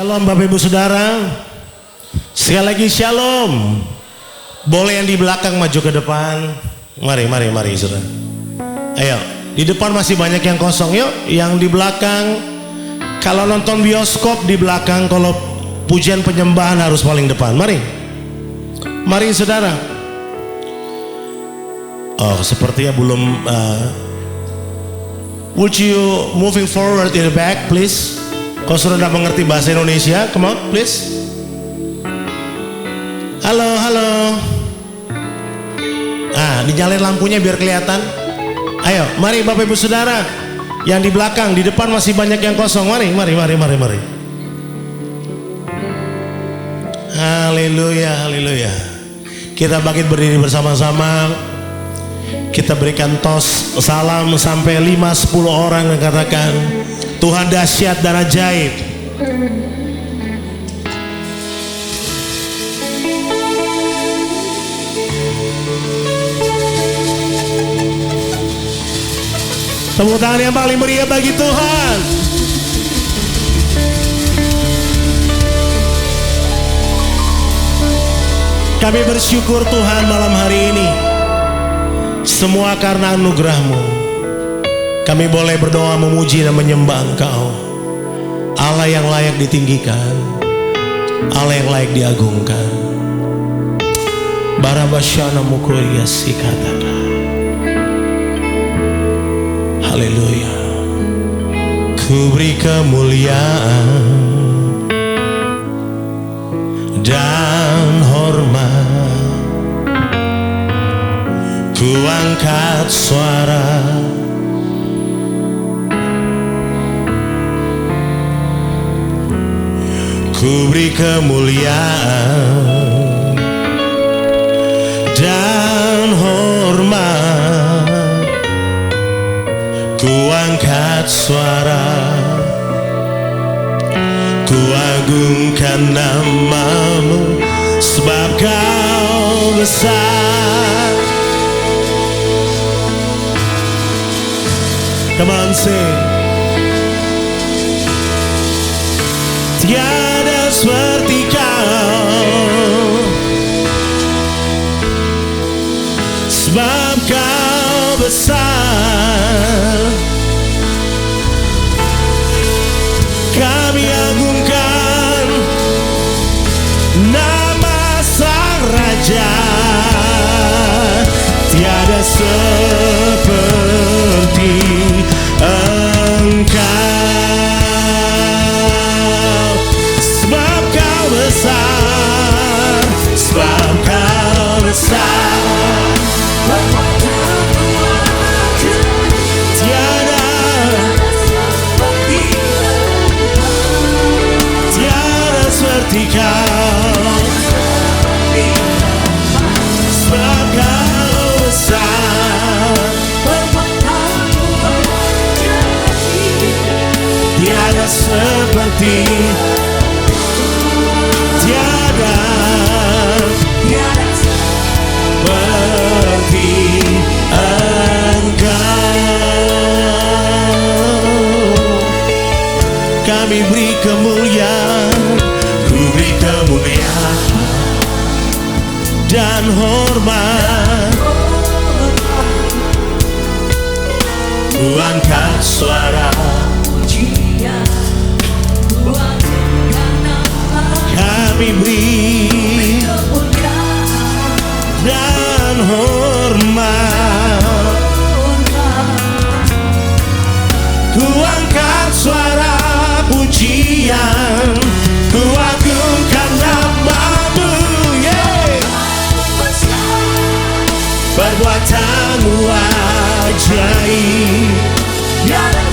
Shalom Bapak Ibu Saudara. Sekali lagi shalom. Boleh yang di belakang maju ke depan. Mari saudara. Ayo, di depan masih banyak yang kosong. Yuk, yang di belakang. Kalau nonton bioskop di belakang, kalau pujian penyembahan harus paling depan. Mari saudara. Oh, sepertinya belum. Would you moving forward in the back, please? Kalau sudah tidak mengerti bahasa Indonesia, come on, please. Halo. Dinyalain lampunya biar kelihatan. Ayo, mari Bapak Ibu Saudara. Yang di belakang, di depan masih banyak yang kosong. Mari. Haleluya. Kita bangkit berdiri bersama-sama. Kita berikan tos salam sampai 5-10 orang yang katakan Tuhan dahsyat dan ajaib. Tepuk tangan yang paling meriah bagi Tuhan. Kami bersyukur Tuhan malam hari ini. Semua karena anugerah-Mu. Kami boleh berdoa memuji dan menyembah Engkau, Allah yang layak ditinggikan, Allah yang layak diagungkan. Barabasyana mukuria sikataka. Haleluya. Ku beri kemuliaan dan hormat. Ku angkat suara, ku beri kemuliaan dan hormat. Ku angkat suara, ku agungkan nama-Mu, sebab Kau besar. Come on, sing. Tiada seperti Kau, sebab Kau besar. Kami agungkan nama Sang Raja. Tiada seperti Engkau, sebab Kau besar, sebab Kau besar. Tiada seperti Kau, sebab Kau besar. Tiada seperti, tiada seperti Engkau. Kami beri kemuliaan, ku beri kemuliaan dan hormat. Ku angkat suara, kami beri dan hormat. Ku angkat suara pujian, ku agungkan nama-Mu, yeah. Perbuatan-Mu ajaib. Tiada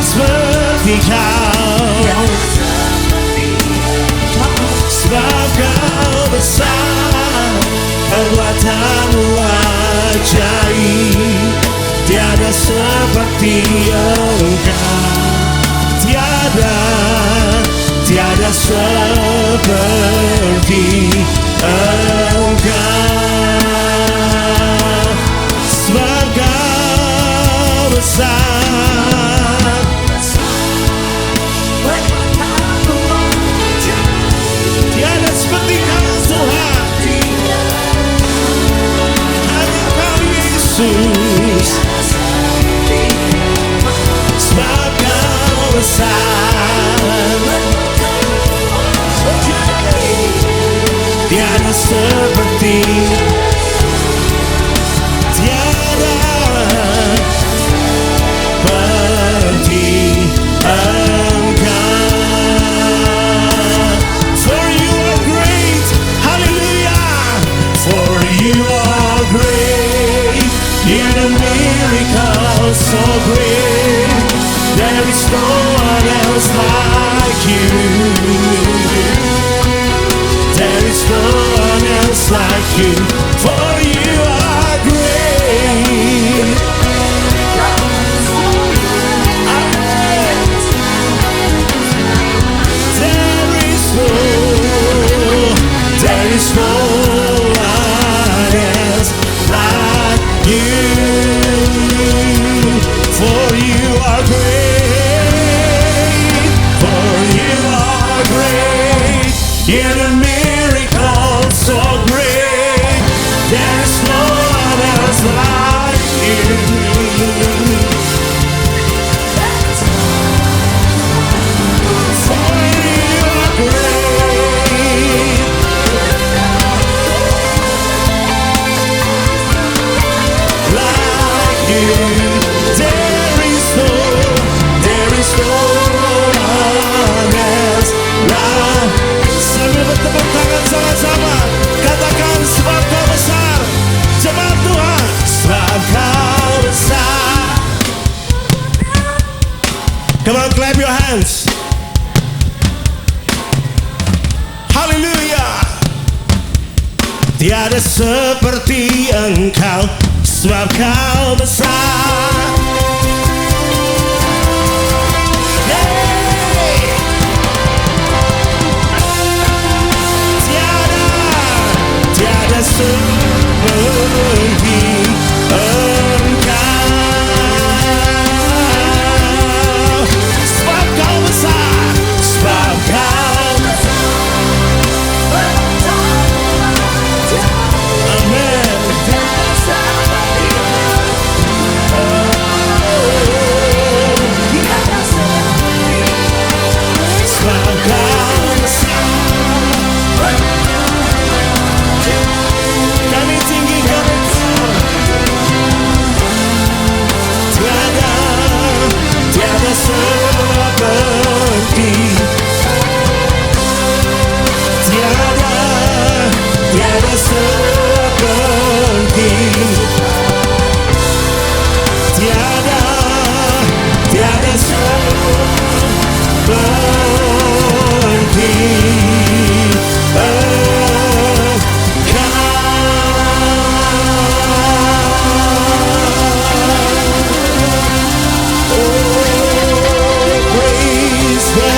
seperti Kau, sebab Kau besar. Perbuatan-Mu ajaib. Tiada seperti Engkau. Tiada seperti Engkau, sebab Kau besar. tiada seperti, tiada seperti Engkau. For you are great, hallelujah. For you are great, you do miracles so great. There is no one else like you. There is no one else like you. For you are great. There is no one else like you. For you are great. For you are great. You're the miracle so great. There is no one else like you. For you are great. Like you. There is no one else like. Sambil bertepuk tangan sama-sama, katakan sebab Kau besar. Jemaat Tuhan, sebab Kau besar. Come on, clap your hands. Hallelujah. Tiada seperti Engkau, sebab Kau besar. Tiada seperti Engkau, sebab Kau besar, sebab Kau besar. Amen. Sebab Kau besar. Kami tinggikan Engkau. Tiada seperti, tiada seperti, tiada seperti Praise the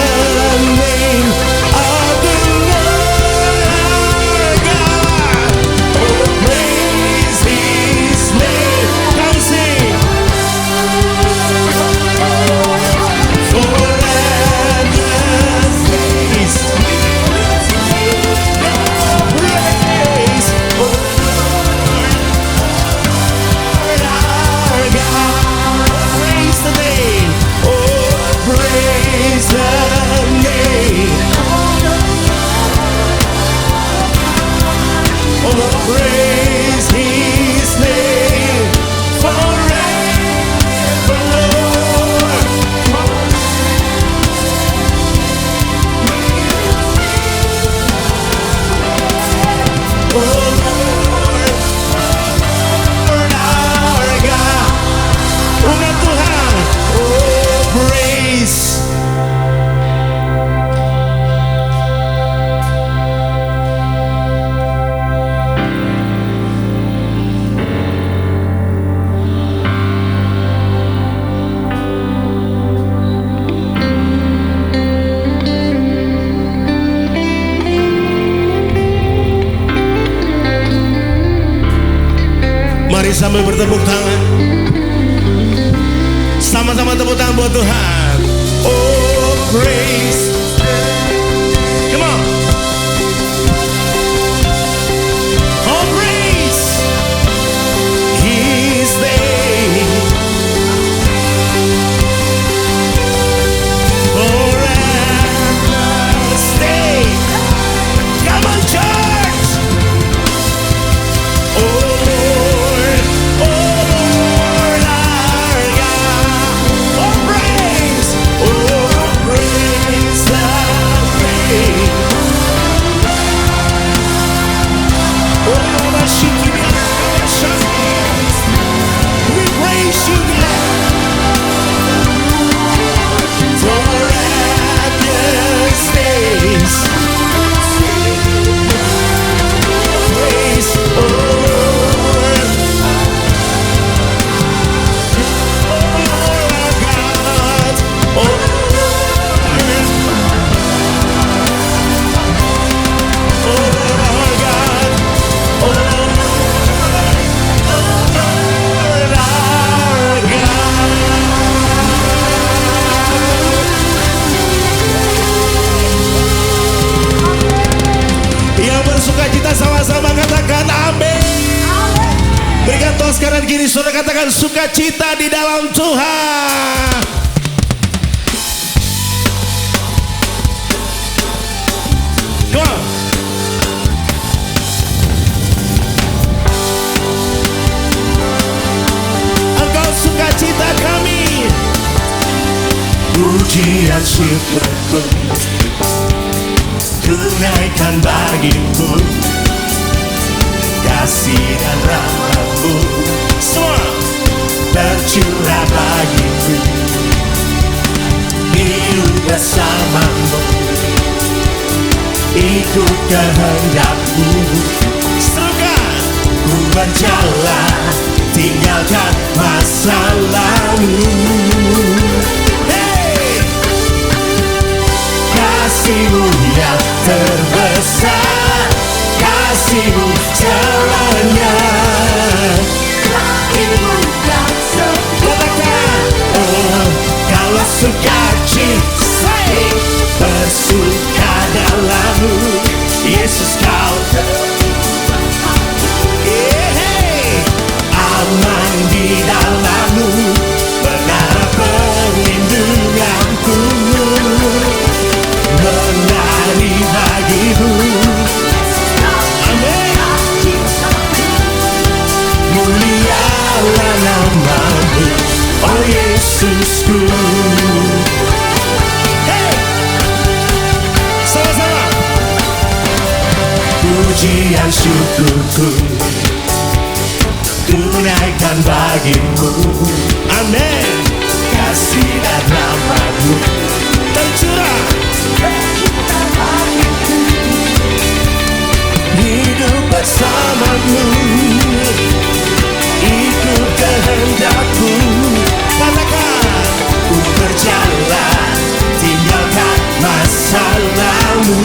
name of the Lord our God. Oh, praise His name. Come sing. Forever praise. Praise, oh Lord our God. Praise the name. Oh, praise the name. Oh, praise His name forever, Lord. Oh, Lord, Lord our God. Umat Tuhan. Oh, praise. Mari sambil bertepuk tangan, sama-sama tepuk tangan buat Tuhan. Oh, praise. Come on. Oh, praise His name forever. Stay. Come on, church. sukacita sama-sama katakan amin. Berikan tos kanan kiri saudara katakan sukacita di dalam Tuhan. Come on. Engkau sukacita kami. Pujian syukurku tunaikan bagimu, kasih dan rahmat-Mu semua tercurah bagiku. Hidup bersama-Mu, ikut kehendak-Mu. Serukan ku berjalan, tinggalkan masa lalu. Kasih-Mu yang terbesar, kasih-Mu jalannya. Kasih-Mu yang katakan, oh kalau sukacita bersuka dalam-Mu, Yesus kau aman di dalam-Mu, benar perlindungan-Ku. Menari bagimu, amin. Mulialah nama-Mu, oh Yesusku. Hey, sama-sama. Pujian syukurku tunaikan bagimu, amin. Kasih dan rahmat-Mu tercurah. Hidup bersama-Mu, ikut kehendak-Mu. Katakan, ku berjalan, tinggalkan masa lalu.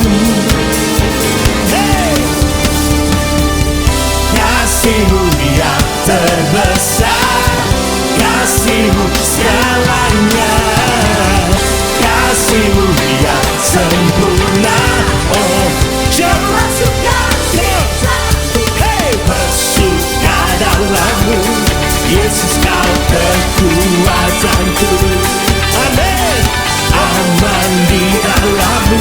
Hey! Kasih-Mu yang terbesar, kasih-Mu segalanya. Kasih-Mu yang sempurna, oh jangan sukacita, hey bersuka dalam-Mu, Yesus kau kekuatanku, amin. Aman di dalam-Mu,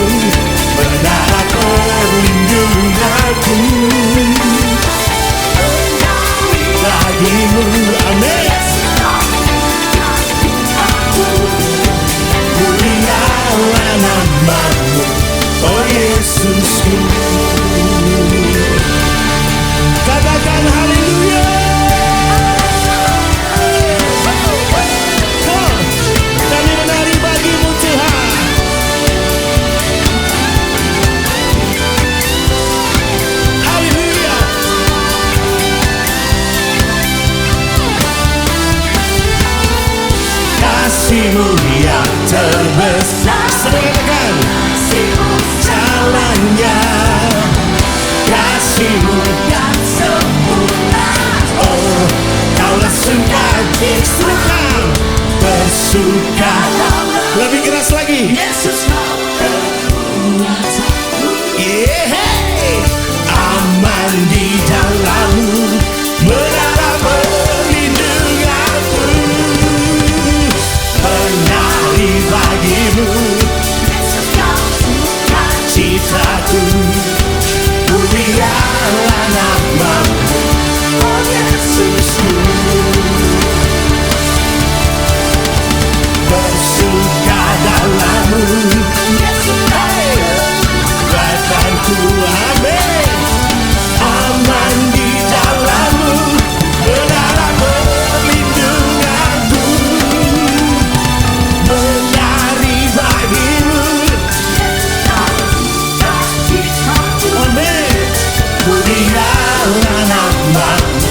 benar perlindungan-Ku. Bagimu, amin. Mulialah nama-Mu, oh Yesusku. Katakan haleluya. Kami menari bagi-Mu Tuhan. Haleluya. Kasih-Mu yang terbesar, katakan jalannya. Kasih-Mu yang sempurna, oh kaulah sukacita, bersuka. Lebih keras lagi. Yesus kau kekuatanku, aman di dalam-Mu, benar perlindungan-Ku. Menari bagimu, Yesus kau sukacitaku. Mulialah nama-Mu, oh Yesusku. Bersuka dalam-Mu, Yesus kekuatanku, amin. Aman di dalam-Mu, benar perlindungan-Ku. Menari bagimu, amin. Mulialah nama-Mu,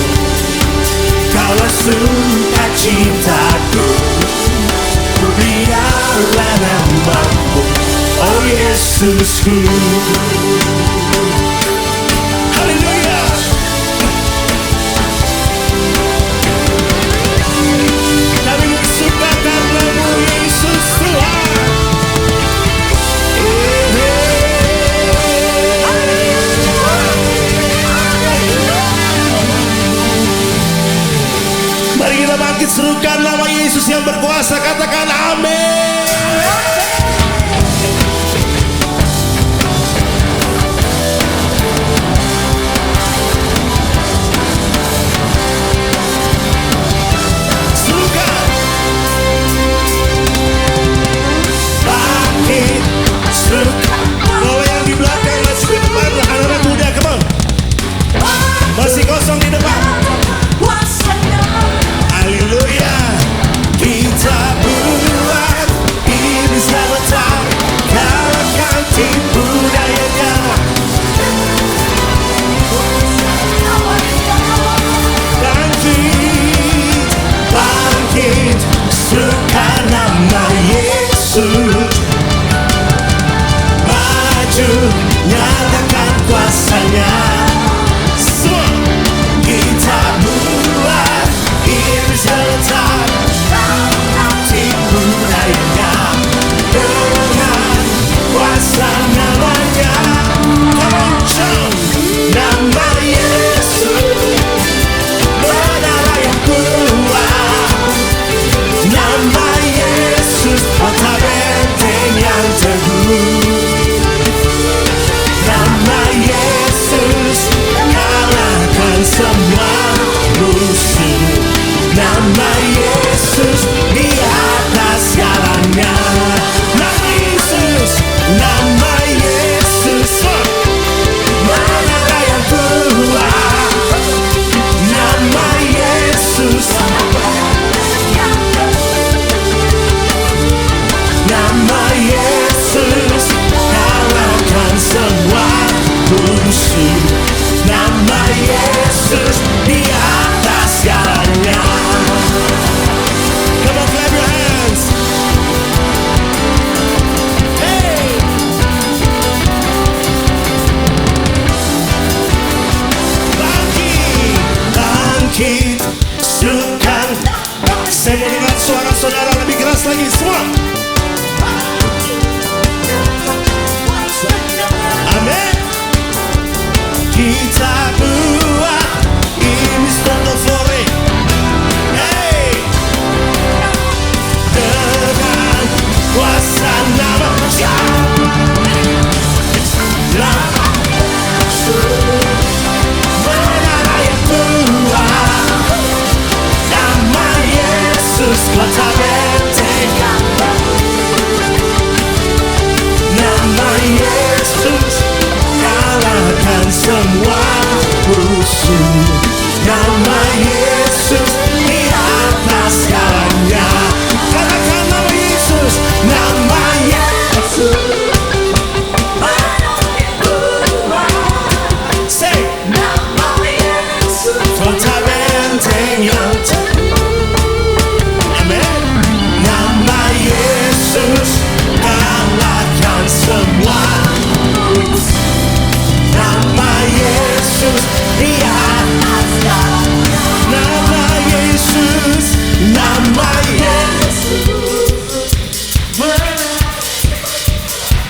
kaulah sukacitaku. Mulialah nama-Mu, oh Yesusku. Haleluya. Kami bersuka karena-Mu Yesus Tuhan. serukan nama Yesus yang berkuasa, katakan amin. Serukan. Bangkit, serukan. Kalau yang di belakang masih di depan, anak-anak muda, come on. Masih kosong di depan. Haleluya. Kita buat ini sebentar, kalahkan tipu dayanya. Bangkit, bangkit, serukan nama Yesus. Maju, nyatakan kuasanya. Semua kita buat ini sebentar, tipu dayanya dengan kuasa namanya. Come on, shout. Nama Yesus menara yang kuat. Nama Yesus kota benteng yang teguh. Nama Yesus kalahkan semua musuh. Nama Yesus di atas segalanya. Nama Yesus, nama Yesus menara yang kuat. Nama Yesus, nama Yesus kalahkan semua musuh. Nama Yesus di atas segalanya. Come on, clap your hands. Hey. Bangkit, bangkit, serukan. Saya mau dengar suara saudara lebih keras lagi, semua. Amin. Kita buat ini stonofore. Hey. Dengan kuasa nama menara yang kuat. Nama Yesus kota benteng. Nama Yesus kalahkan semua musuh. Nama Yesus di atas segalanya. Katakan nama Yesus, nama Yesus. Say, nama Yesus kota benteng yang teguh. Amin. Nama Yesus kalahkan semua musuh. Nama Yesus di atas segalanya. Nama Yesus, nama Yesus.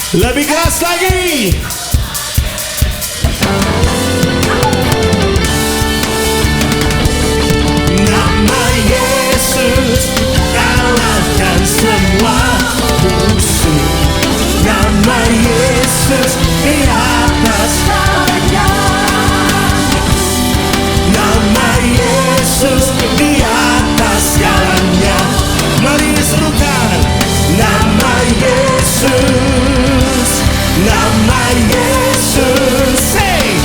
Lebih keras lagi. Nama Yesus kalahkan semua musuh. Nama Yesus di atas segalanya. Nama Yesus di atas segalanya. Mari serukan. Nama Yesus, nama Yesus. Say,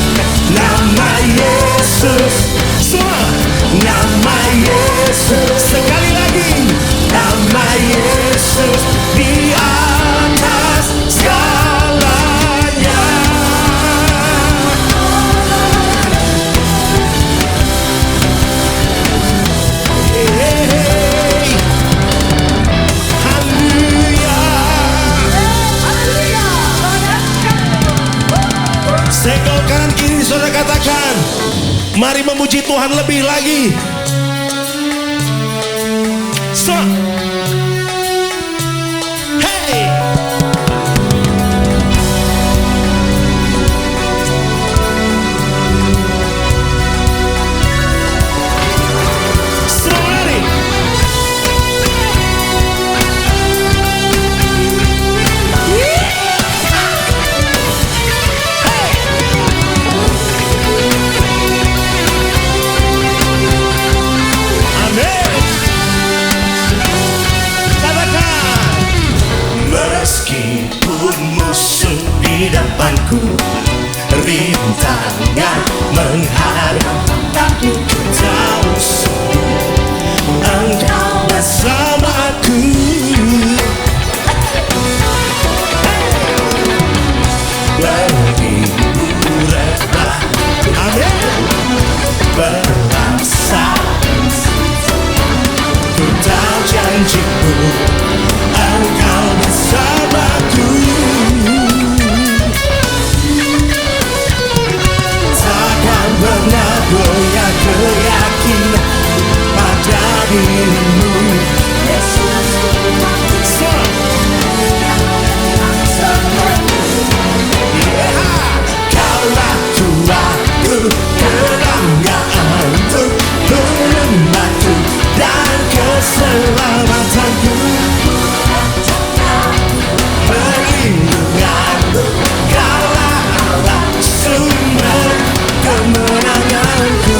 nama Yesus. Semua. Nama Yesus. Sekali lagi. Nama Yesus di atas segalanya. Hey. Haleluya. Senggol kanan kiri, saudara katakan, mari memuji Tuhan lebih lagi. Hey. Semua mari. tangan menghadapku, ku tahu Engkau bersamaku. Beribu rebah, amin, berasa, ku tahu janjimu, Engkau bersamaku. Takkan pernah goyah keyakinan pada dirimu, Yesus. Kaulah Tuhanku, kebanggaanku, gunung batu dan keselamatanku, perlindunganku, Kaulah Allah, sumber kemenanganku.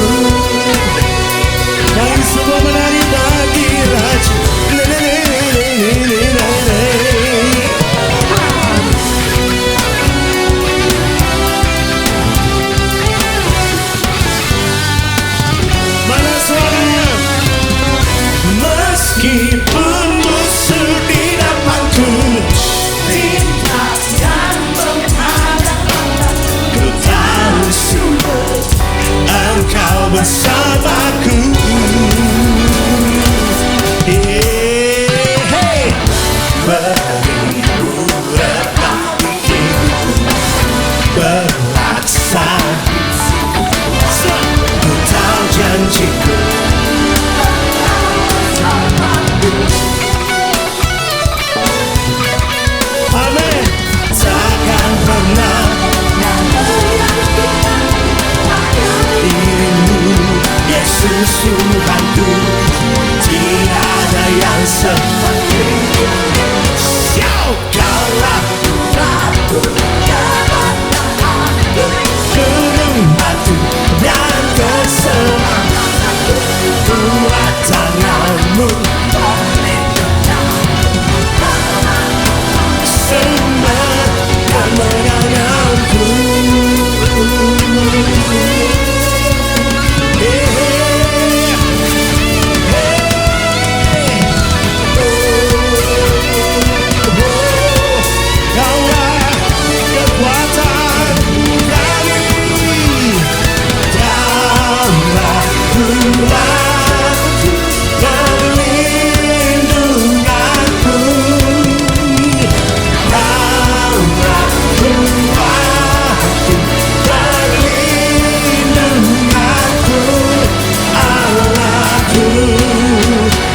Mari semua menari bagi Raja. Mana suaranya? Meskipun musuh di depanku, tindas dan menghadap, ku tahu sungguh Engkau bersamaku. Beribu rebah berlaksa, ku tahu janjiku, amin. Takkan pernah dirimu, Yesus Tuhanku, tiada yang seperti. Kaulah Tuhanku, gunung batu dan keselamatanku, kuat tanganmu, sumber kemenanganku. Kaulah kekuatan kami, Kaulah Tuhanku, perlindunganku, Kaulah Tuhanku, perlindunganku, Allahku,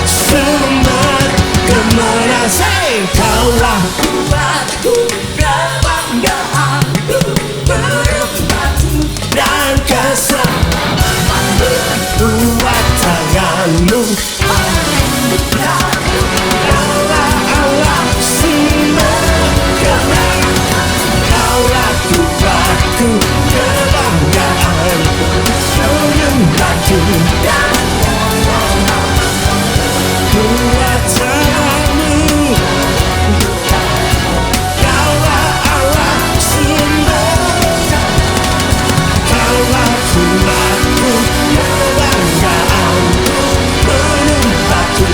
sumber kemenangan. Kaulah Tuhanku, kebanggaanku, gunung batu dan keselamatanku, kuat tanganmu, Kaulah Allah, sumber kemenangan. Kaulah Tuhanku, kebanggaanku, gunung batu dan kuat tanganmu, Kaulah Allah, sumber, Kaulah Tuhanku, kebanggaanku, gunung batu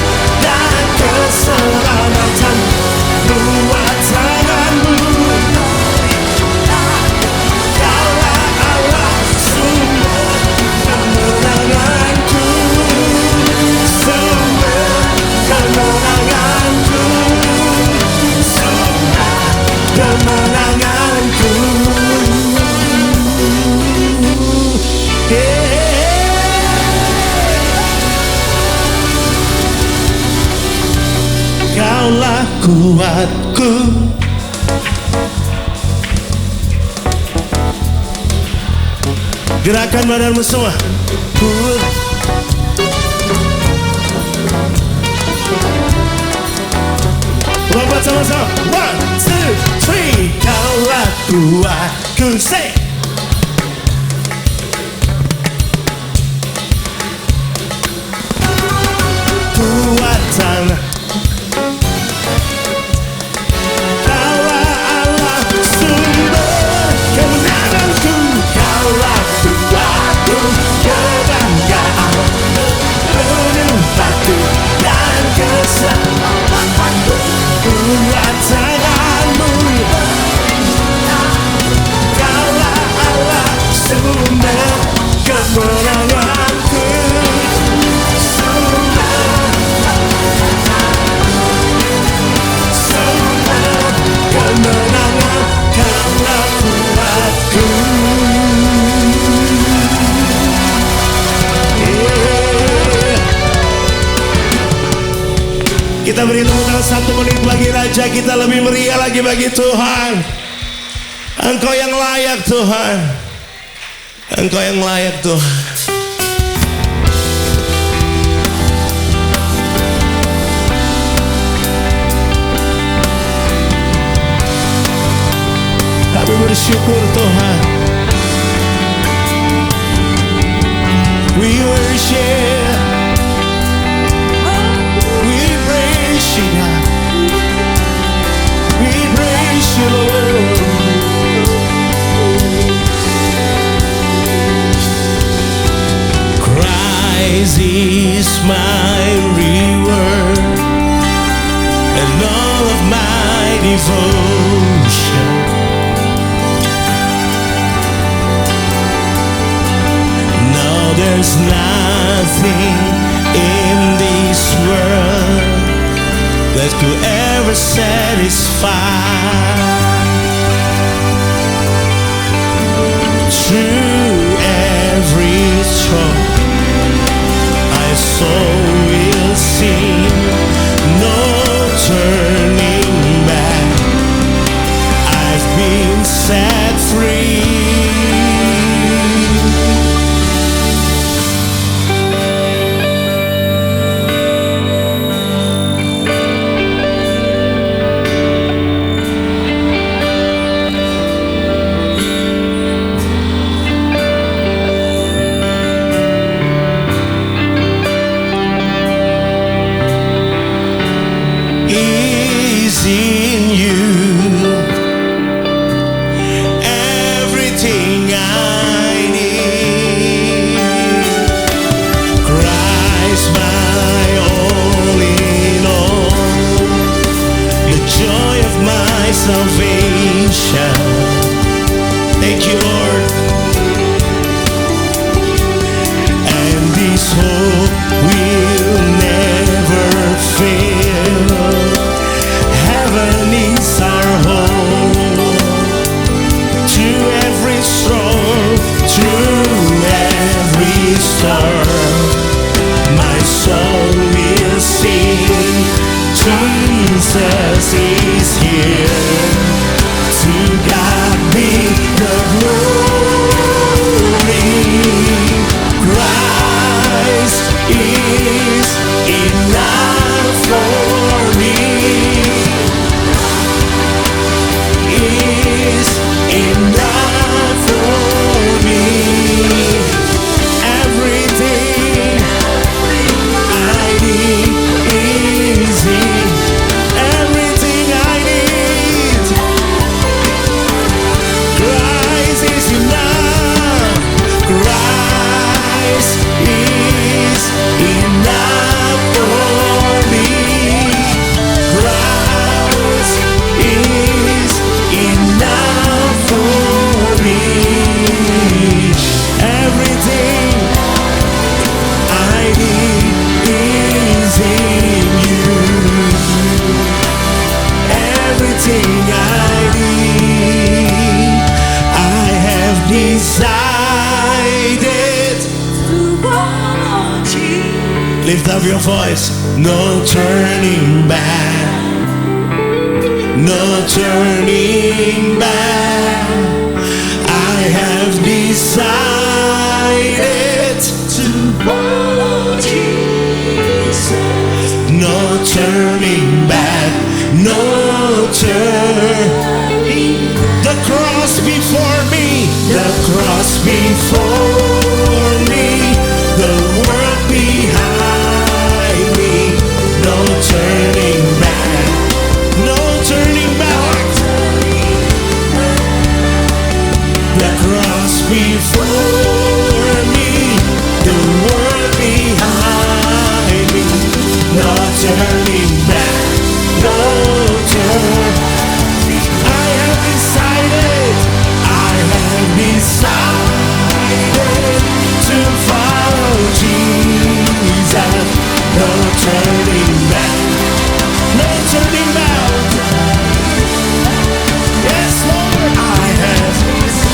dan keselamatan, kuat tanganmu, Kaulah Allah, sumber kemenanganku, sumber kemenanganku, sumber kemenanganku. Kaulah kuatku, gerakan badanmu semua. Lompat sama-sama. 1, 2, 3. Kaulah kuatku, say. Kuat tangan, Kaulah Allah, sumber kemenanganku, Kaulah kita beri tepuk tangan 1 menit bagi Raja kita, lebih meriah lagi bagi Tuhan. Engkau yang layak Tuhan, Engkau yang layak Tuhan. Kami bersyukur Tuhan. We worship, we praise you God, we praise you Lord. Christ is my reward and all of my devotion. There's nothing in this world that could ever satisfy. Through every struggle, my soul will sing, no turning back. I've been set free. In you, everything I need. Christ, my all in all, the joy of my salvation. Thank you, Lord. And this hope will never fail. Heaven is our home. Through every storm, through every storm, my soul will sing. Jesus is here. To God be the glory. Christ is enough for me. Enough for me. Everything I need is in. Everything I need. Christ is enough. Christ is enough for me. Christ is enough for me. Everything I need is in you. Everything I need, I have decided to want you. Lift up your voice. No turning back. No turning back. I have decided to follow Jesus. No turning back. No turning. The cross before me. The cross before me. The world behind me. No turning back. No turning back. The cross before me, the world behind me. No turning back. No turning. I have decided. I have decided to follow Jesus. No turning back. No turning back. Yes, Lord, I have decided.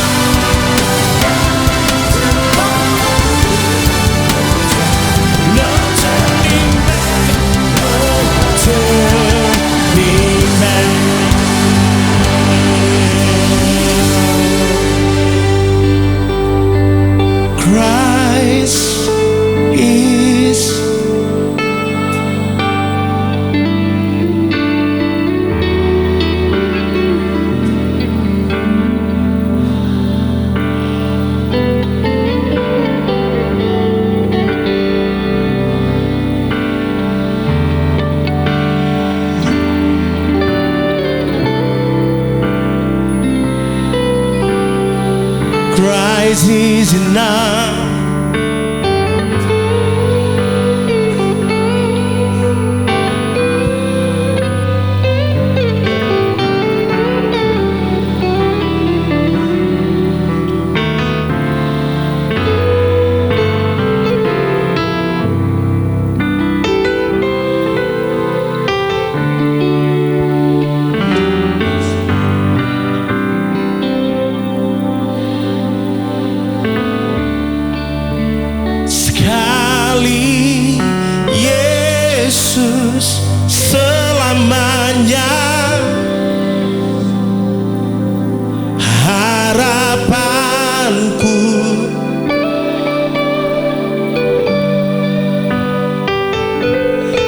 Christ is enough. Yesus selamanya harapanku,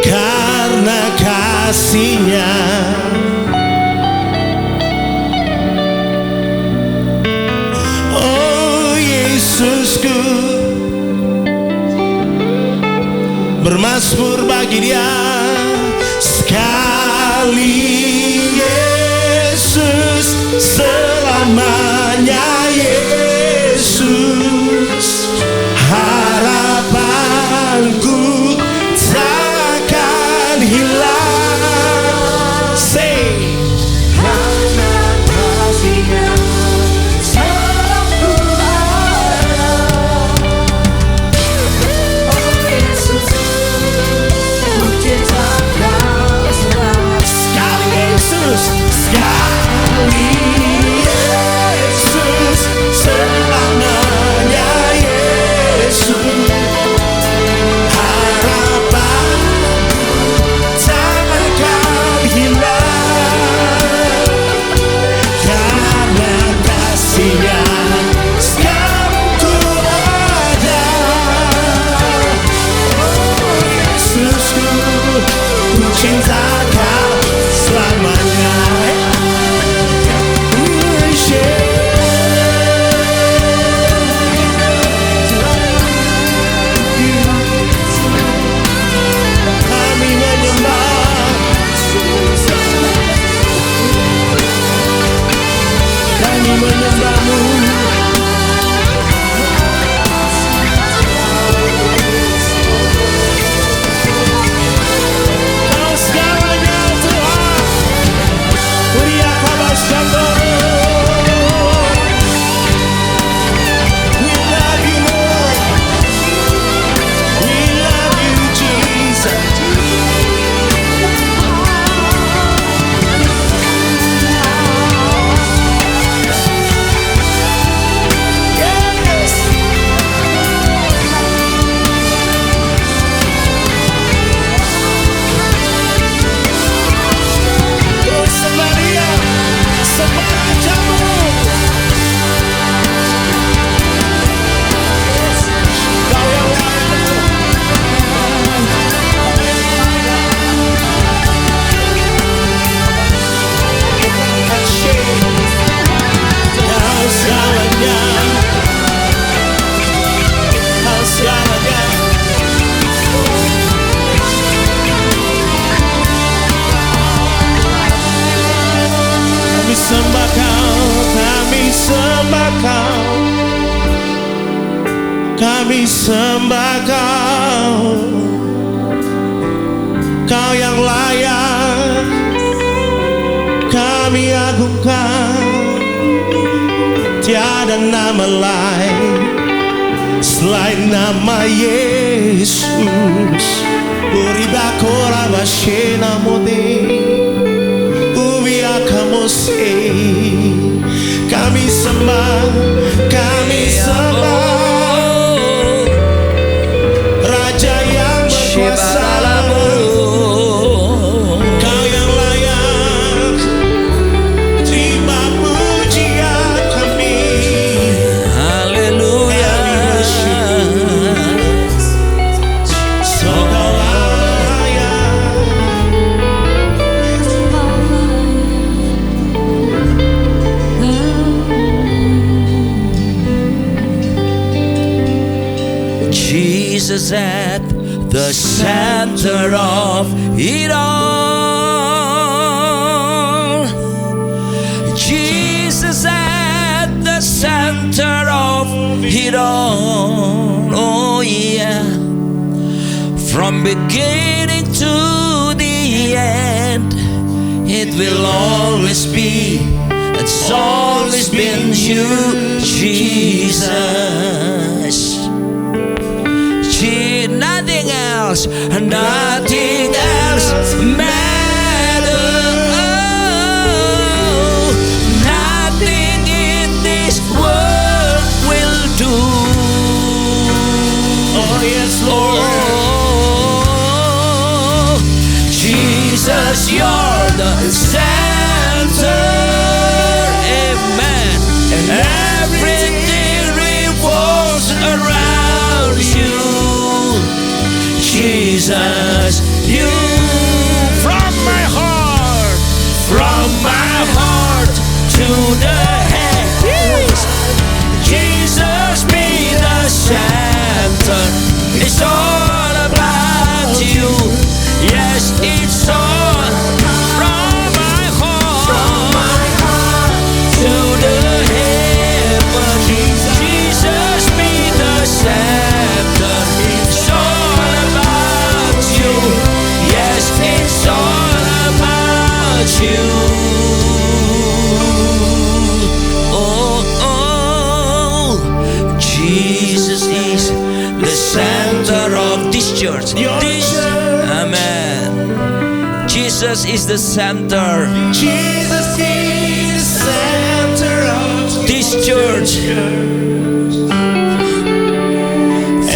karena kasih-Nya oh Yesusku. Bermasmur bagi Dia sekali Yesus selamanya. Yesus harapanku takkan hilang. Say Karena kasih-Nya selalu ada. Oh Yesus, ku cinta Kau selalu. sekali Yesus, sekali Yesus selamanya. Yesus harapan takkan hilang, karena kasih-Nya sekarang ku ada. Oh Yesusku, ku cinta Kau selamanya. Kami menyembah, kami menyembah-Mu. Kau segalanya Tuhan. Uria Kabashando. We love You Lord. We love You Jesus. Yes. Oh sembah Dia, sembah Raja-Mu. Kau yang layak. Kau segalanya, Kau segalanya. Kami sembah Kau, kami sembah Kau, kami sembah Kau. Kau yang layak, kami agungkan. Tiada nama lain selain nama Yesus. Uribakora bashena mode, ubiakamose. Kami sembah, kami sembah Raja yang berkuasa. Kau yang layak terima pujian kami. Haleluya. Segalanya Jesus at the center of it all. Jesus at the center center of it all. Oh yeah. From beginning to the end, it will always be. It's always been you, Jesus. Nothing else matters. Oh, nothing in this world will do. Oh yes, Lord. Oh, Jesus, you're the center. Amen. And everything revolves around you. Jesus, you from my heart to the heavens. Jesus be the center. It's all about you. Yes, it's all from my heart to the heavens. Jesus be the center. It's all about you. Yes, it's all about you. Oh, Jesus is the center of this church. Amen. Jesus is the center. Jesus is the center of This church.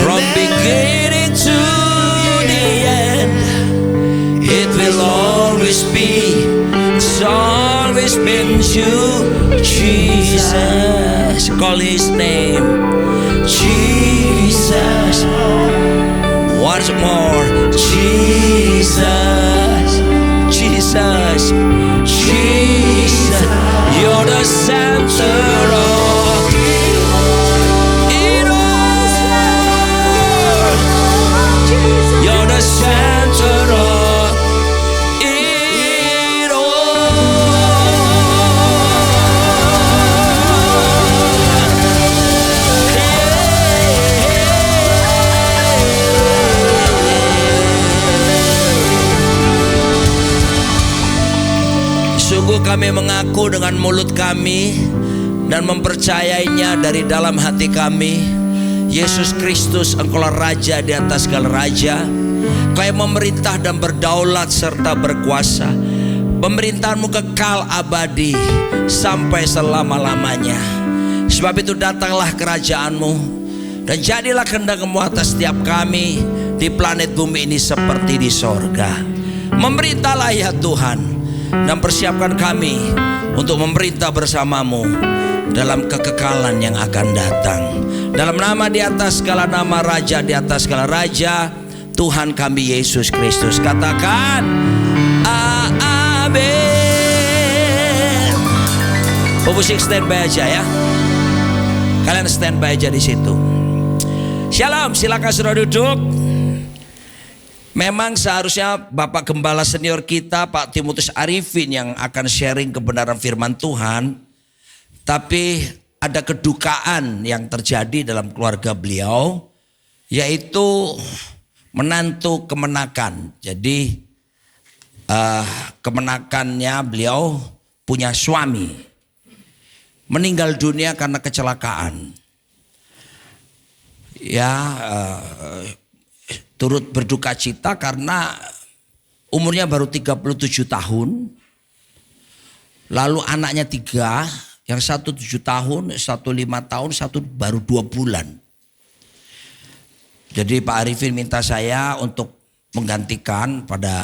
From beginning to the end, it will always be. It's always been you, Jesus. Call his name, Jesus. Once more, Jesus, Jesus, Jesus. You're the center of it all. You're the center of it Sungguh kami mengaku dengan mulut kami dan mempercayainya dari dalam hati kami. Yesus Kristus, Engkaulah Raja di atas segala raja. Kau yang memerintah dan berdaulat serta berkuasa. Pemerintahan-Mu kekal abadi sampai selama-lamanya. Sebab itu datanglah kerajaan-Mu dan jadilah kehendak-Mu atas setiap kami di planet bumi ini seperti di sorga. Memerintahlah ya Tuhan, dan persiapkan kami untuk memerintah bersama-Mu dalam kekekalan yang akan datang. Dalam nama di atas segala nama, Raja di atas segala raja, Tuhan kami Yesus Kristus. Katakan amin. Musik standby aja ya. Kalian standby aja di situ. Shalom, silakan saudara duduk. Memang seharusnya Bapak Gembala senior kita Pak Timotius Arifin yang akan sharing kebenaran firman Tuhan. Tapi ada kedukaan yang terjadi dalam keluarga beliau, yaitu menantu kemenakan. Jadi kemenakannya beliau punya suami meninggal dunia karena kecelakaan. Turut berduka cita karena umurnya baru 37 tahun. Lalu anaknya 3, yang satu 7 tahun, satu 5 tahun, satu baru 2 bulan. Jadi Pak Arifin minta saya untuk menggantikan pada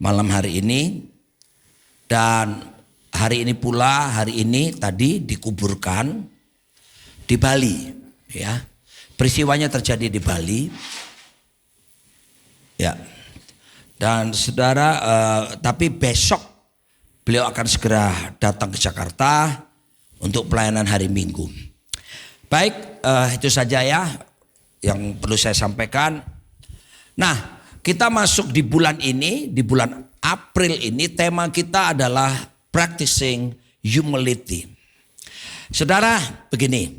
malam hari ini. Dan hari ini pula, hari ini tadi dikuburkan di Bali. Ya, peristiwanya terjadi di Bali. Ya, dan saudara, tapi besok beliau akan segera datang ke Jakarta untuk pelayanan hari Minggu. Baik, itu saja ya yang perlu saya sampaikan. Nah, kita masuk di bulan ini, di bulan April ini, tema kita adalah practicing humility. Saudara, begini,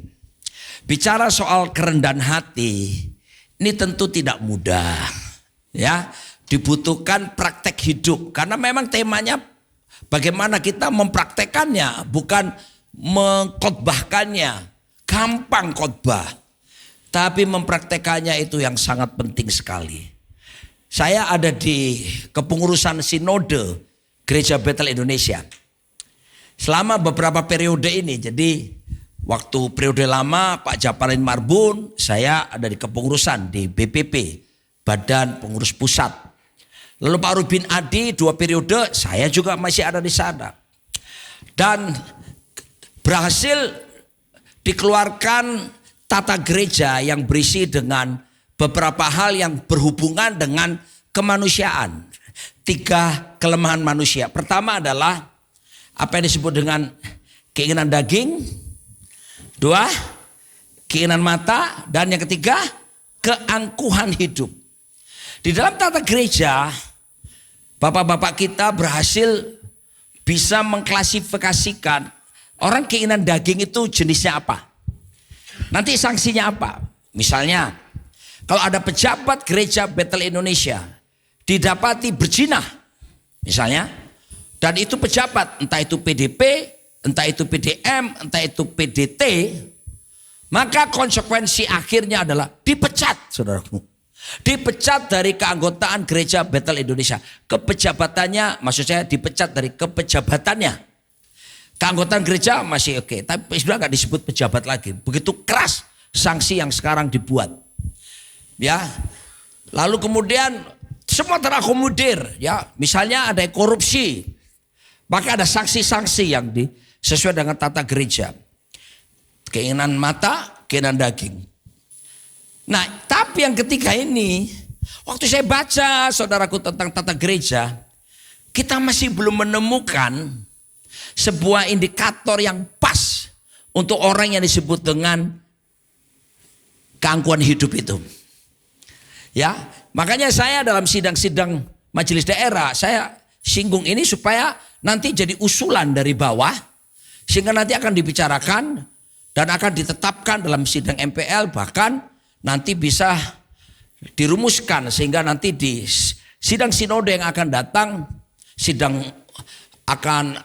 Bicara soal kerendahan hati, ini tentu tidak mudah. Ya, dibutuhkan praktek hidup. Karena memang temanya bagaimana kita mempraktekannya, bukan mengkhotbahkannya. Gampang khotbah, tapi mempraktekannya itu yang sangat penting sekali. Saya ada di kepengurusan sinode Gereja Bethel Indonesia. Selama beberapa periode ini, jadi waktu periode lama Pak Japarin Marbun, saya ada di kepengurusan di BPP, Badan Pengurus Pusat. Lalu Pak Rubin Adi 2 periode, saya juga masih ada di sana. Dan berhasil dikeluarkan tata gereja yang berisi dengan beberapa hal yang berhubungan dengan kemanusiaan. 3 kelemahan manusia. Pertama adalah apa yang disebut dengan keinginan daging. 2, keinginan mata. Dan yang ketiga, keangkuhan hidup. Di dalam tata gereja, bapak-bapak kita berhasil bisa mengklasifikasikan orang keinginan daging itu jenisnya apa. Nanti sanksinya apa. Misalnya, kalau ada pejabat gereja Bethel Indonesia didapati berzinah, misalnya, dan itu pejabat, entah itu PDP, entah itu PDM, entah itu PDT, maka konsekuensi akhirnya adalah dipecat, saudaraku. Dipecat dari keanggotaan gereja Bethel Indonesia. Kepejabatannya, maksud saya dipecat dari kepejabatannya. Keanggotaan gereja masih oke, tapi sudah gak disebut pejabat lagi. Begitu keras sanksi yang sekarang dibuat. Ya, lalu kemudian semua terakomodir. Ya, misalnya ada korupsi, maka ada sanksi-sanksi yang sesuai dengan tata gereja. Keinginan mata, keinginan daging. Nah, tapi yang ketiga ini, waktu saya baca saudaraku tentang tata gereja, kita masih belum menemukan sebuah indikator yang pas untuk orang yang disebut dengan keangkuhan hidup itu. Ya, makanya saya dalam sidang-sidang majelis daerah, saya singgung ini supaya nanti jadi usulan dari bawah, sehingga nanti akan dibicarakan dan akan ditetapkan dalam sidang MPL, bahkan nanti bisa dirumuskan sehingga nanti di sidang sinode yang akan datang, sidang akan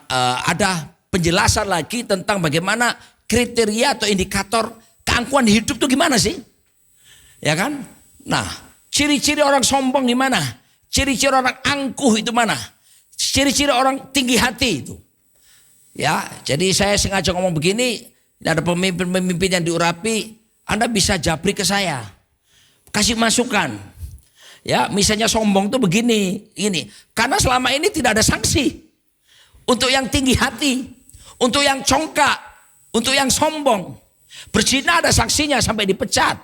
ada penjelasan lagi tentang bagaimana kriteria atau indikator keangkuhan hidup itu gimana sih? Ya kan? Nah, ciri-ciri orang sombong gimana? Ciri-ciri orang angkuh itu mana? Ciri-ciri orang tinggi hati itu. Ya, jadi saya sengaja ngomong begini, ada pemimpin-pemimpin yang diurapi, Anda bisa japri ke saya. Kasih masukan. Ya, misalnya sombong tuh begini, ini. Karena selama ini tidak ada sanksi. Untuk yang tinggi hati, untuk yang congkak, untuk yang sombong. Berzina ada sanksinya sampai dipecat.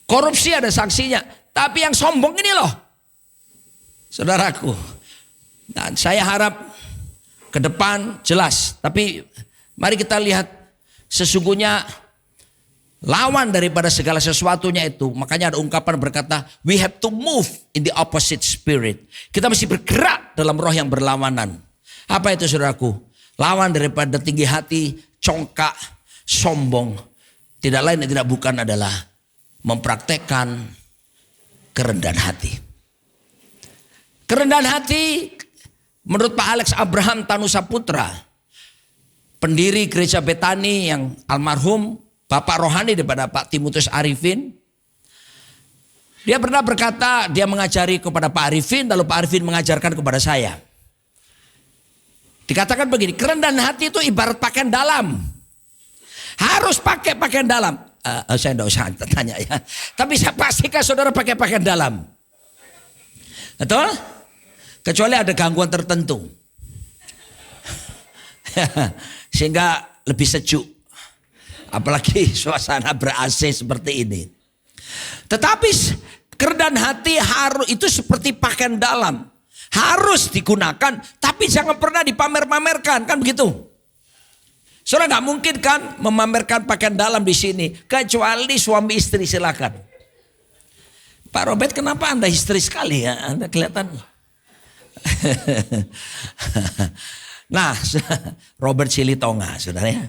Korupsi ada sanksinya. Tapi yang sombong ini loh, saudaraku. Dan saya harap ke depan jelas. Tapi mari kita lihat sesungguhnya lawan daripada segala sesuatunya itu. Makanya ada ungkapan berkata, we have to move in the opposite spirit. Kita mesti bergerak dalam roh yang berlawanan. Apa itu saudaraku? Lawan daripada tinggi hati, congkak, sombong. Tidak lain dan tidak bukan adalah mempraktekkan kerendahan hati. Kerendahan hati menurut Pak Alex Abraham Tanusaputra, pendiri gereja Betani yang almarhum, Bapak rohani daripada Pak Timotius Arifin. Dia pernah berkata, dia mengajari kepada Pak Arifin, lalu Pak Arifin mengajarkan kepada saya. Dikatakan begini, kerendahan hati itu ibarat pakaian dalam. Harus pakai pakaian dalam. Saya tidak usah tanya ya. Tapi saya pastikan saudara pakai pakaian dalam. Betul? Kecuali ada gangguan tertentu. Sehingga lebih sejuk. Apalagi suasana ber-AC seperti ini. Tetapi kerendahan hati harus itu seperti pakaian dalam. Harus digunakan, tapi jangan pernah dipamer-pamerkan, kan begitu? Saudara nggak mungkin kan memamerkan pakaian dalam di sini, kecuali suami istri silakan. Pak Robert, kenapa Anda histeris sekali ya? Anda kelihatan. Nah, Robert Silitonga, saudara ya.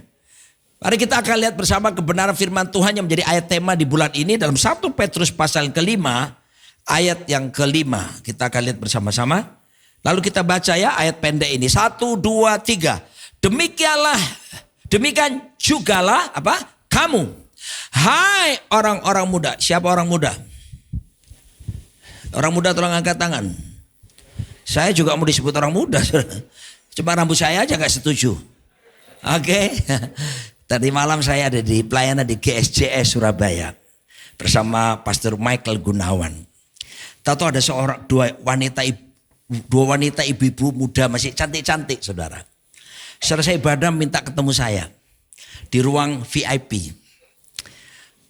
Mari kita akan lihat bersama kebenaran firman Tuhan yang menjadi ayat tema di bulan ini dalam 1 Petrus pasal kelima, ayat yang kelima. Kita akan lihat bersama-sama. Lalu kita baca ya ayat pendek ini. 1, 2, 3. Demikian jugalah apa? Kamu. Hai orang-orang muda. Siapa orang muda? Orang muda tolong angkat tangan. Saya juga mau disebut orang muda. Cuma rambut saya aja gak setuju. Oke. Tadi malam saya ada di pelayanan di GSJS Surabaya. Bersama Pastor Michael Gunawan. Tahu ada dua wanita ibu-ibu muda masih cantik-cantik saudara. Selesai ibadah minta ketemu saya. Di ruang VIP.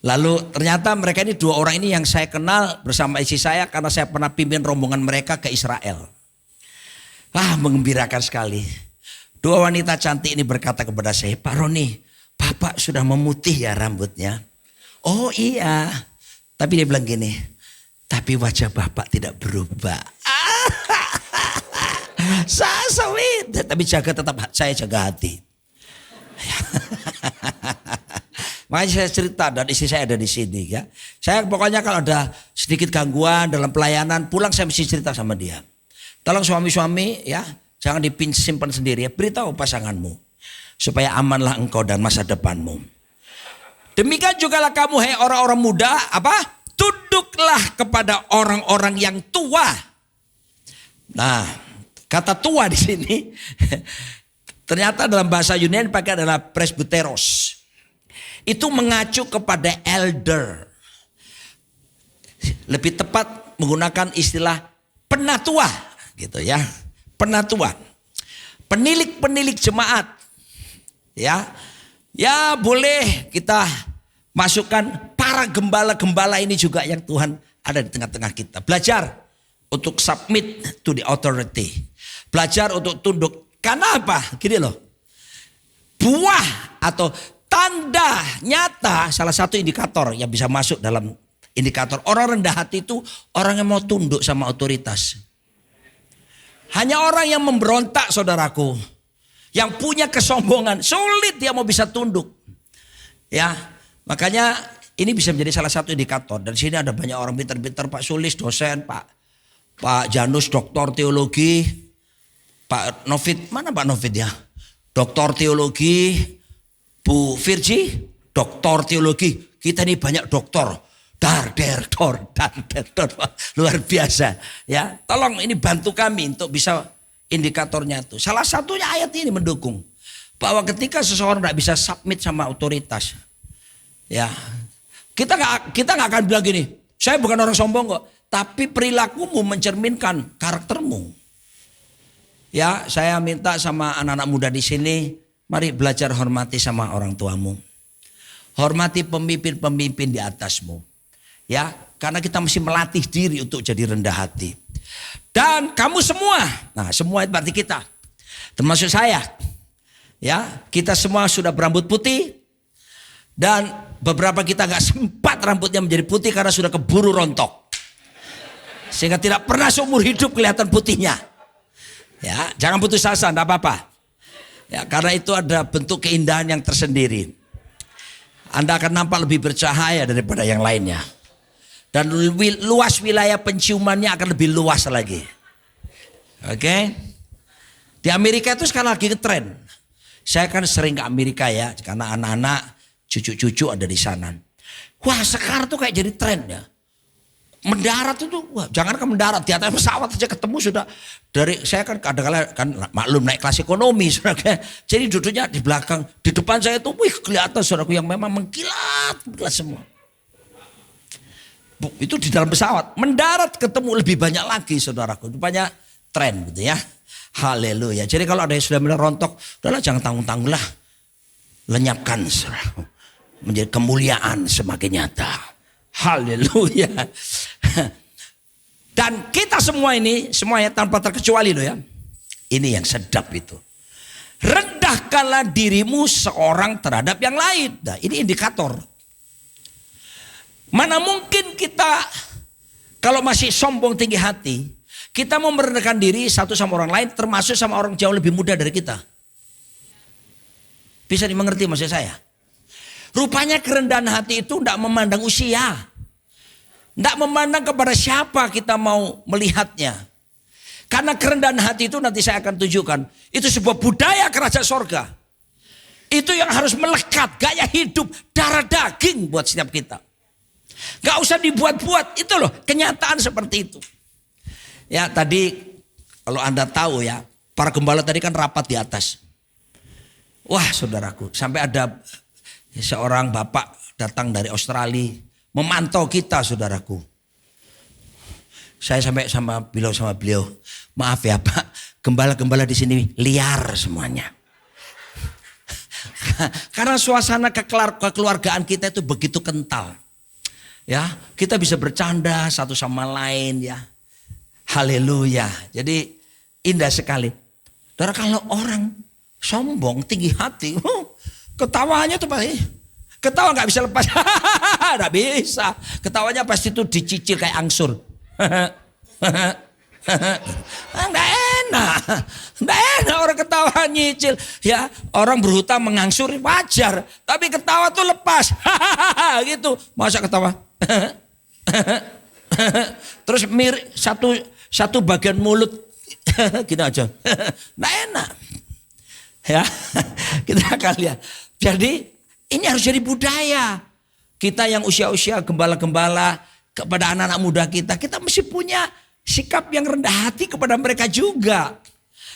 Lalu ternyata mereka ini dua orang ini yang saya kenal bersama istri saya. Karena saya pernah pimpin rombongan mereka ke Israel. Mengembirakan sekali. Dua wanita cantik ini berkata kepada saya, Pak Roni, Bapak sudah memutih ya rambutnya. Oh iya. Tapi dia bilang gini, tapi wajah Bapak tidak berubah. Saya sweet. Tapi saya jaga hati. Makanya saya cerita dan istri saya ada di sini ya. Saya pokoknya kalau ada sedikit gangguan dalam pelayanan, pulang saya mesti cerita sama dia. Tolong suami-suami ya, jangan simpan sendiri ya. Beritahu pasanganmu supaya amanlah engkau dan masa depanmu. Demikian jugalah kamu hai orang-orang muda, apa? Tunduklah kepada orang-orang yang tua. Nah, kata tua di sini ternyata dalam bahasa Yunani pakai adalah presbyteros. Itu mengacu kepada elder. Lebih tepat menggunakan istilah penatua gitu ya. Penatua. Penilik-penilik jemaat. Ya. Ya boleh kita masukkan para gembala-gembala ini juga yang Tuhan ada di tengah-tengah kita. Belajar untuk submit to the authority. Belajar untuk tunduk. Karena apa? Gini loh. Buah atau tanda nyata salah satu indikator yang bisa masuk dalam indikator orang rendah hati itu orang yang mau tunduk sama otoritas. Hanya orang yang memberontak saudaraku, yang punya kesombongan, sulit dia mau bisa tunduk. Ya, makanya ini bisa menjadi salah satu indikator. Dan sini ada banyak orang pintar-pintar, Pak Sulis dosen, Pak Janus doktor teologi, Pak Novid, mana Pak Novid ya? Doktor teologi, Bu Virgi, doktor teologi. Kita ini banyak doktor. Luar biasa. Ya, tolong ini bantu kami untuk bisa indikatornya itu. Salah satunya ayat ini mendukung. Bahwa ketika seseorang tidak bisa submit sama otoritas. Ya, kita nggak akan bilang gini. Saya bukan orang sombong kok. Tapi perilakumu mencerminkan karaktermu. Ya, saya minta sama anak-anak muda di sini. Mari belajar hormati sama orang tuamu. Hormati pemimpin-pemimpin di atasmu. Ya, karena kita mesti melatih diri untuk jadi rendah hati. Dan kamu semua, nah semua itu berarti kita. Termasuk saya. Ya, kita semua sudah berambut putih. Dan beberapa kita gak sempat rambutnya menjadi putih karena sudah keburu rontok. Sehingga tidak pernah seumur hidup kelihatan putihnya. Ya, jangan putus asa, enggak apa-apa. Ya, karena itu ada bentuk keindahan yang tersendiri. Anda akan nampak lebih bercahaya daripada yang lainnya. Dan luas wilayah penciumannya akan lebih luas lagi. Oke. Di Amerika itu sekarang lagi ngetren. Saya kan sering ke Amerika ya. Karena anak-anak, cucu-cucu ada di sana. Wah sekarang tuh kayak jadi tren ya. Mendarat itu, wah jangan kan mendarat. Di atas pesawat aja ketemu sudah. Saya kan kadang-kadang kan maklum naik kelas ekonomi. Saudara. Jadi duduknya di belakang. Di depan saya tuh, wih kelihatan saudaraku yang memang mengkilat semua. Itu di dalam pesawat. Mendarat ketemu lebih banyak lagi saudaraku. Itu banyak tren gitu ya. Haleluya. Jadi kalau ada yang sudah mulai rontok, udahlah jangan tanggung-tanggung lah. Lenyapkan saudaraku. Menjadi kemuliaan semakin nyata. Haleluya. Dan kita semua ini, semuanya tanpa terkecuali loh ya. Ini yang sedap itu. Rendahkanlah dirimu seorang terhadap yang lain. Nah ini indikator. Mana mungkin kita kalau masih sombong tinggi hati, kita mau merendahkan diri satu sama orang lain termasuk sama orang jauh lebih muda dari kita. Bisa dimengerti maksud saya? Rupanya kerendahan hati itu tidak memandang usia. Tidak memandang kepada siapa kita mau melihatnya. Karena kerendahan hati itu nanti saya akan tunjukkan. Itu sebuah budaya kerajaan sorga. Itu yang harus melekat gaya hidup darah daging buat setiap kita. Gak usah dibuat-buat. Itu loh kenyataan seperti itu. Ya tadi kalau Anda tahu ya. Para gembala tadi kan rapat di atas. Wah saudaraku. Sampai ada seorang bapak datang dari Australia. Memantau kita saudaraku. Saya sampai bilang sama beliau. Maaf ya Pak. Gembala-gembala di sini liar semuanya. Karena suasana kekeluargaan kita itu begitu kental. Ya, kita bisa bercanda satu sama lain ya. Haleluya. Jadi indah sekali. Saudara kalau orang sombong, tinggi hati, ketawanya tuh pasti ketawa nggak bisa lepas. Nggak bisa. Ketawanya pasti tuh dicicil kayak angsur. Nggak enak. Nggak enak orang ketawa nyicil. Ya orang berhutang mengangsur wajar. Tapi ketawa tuh lepas. Gitu. Masa ketawa. Terus satu bagian mulut. Gini aja. Nggak enak. Ya kita akan lihat. Jadi ini harus jadi budaya. Kita yang usia-usia gembala-gembala. Kepada anak-anak muda kita mesti punya sikap yang rendah hati kepada mereka juga.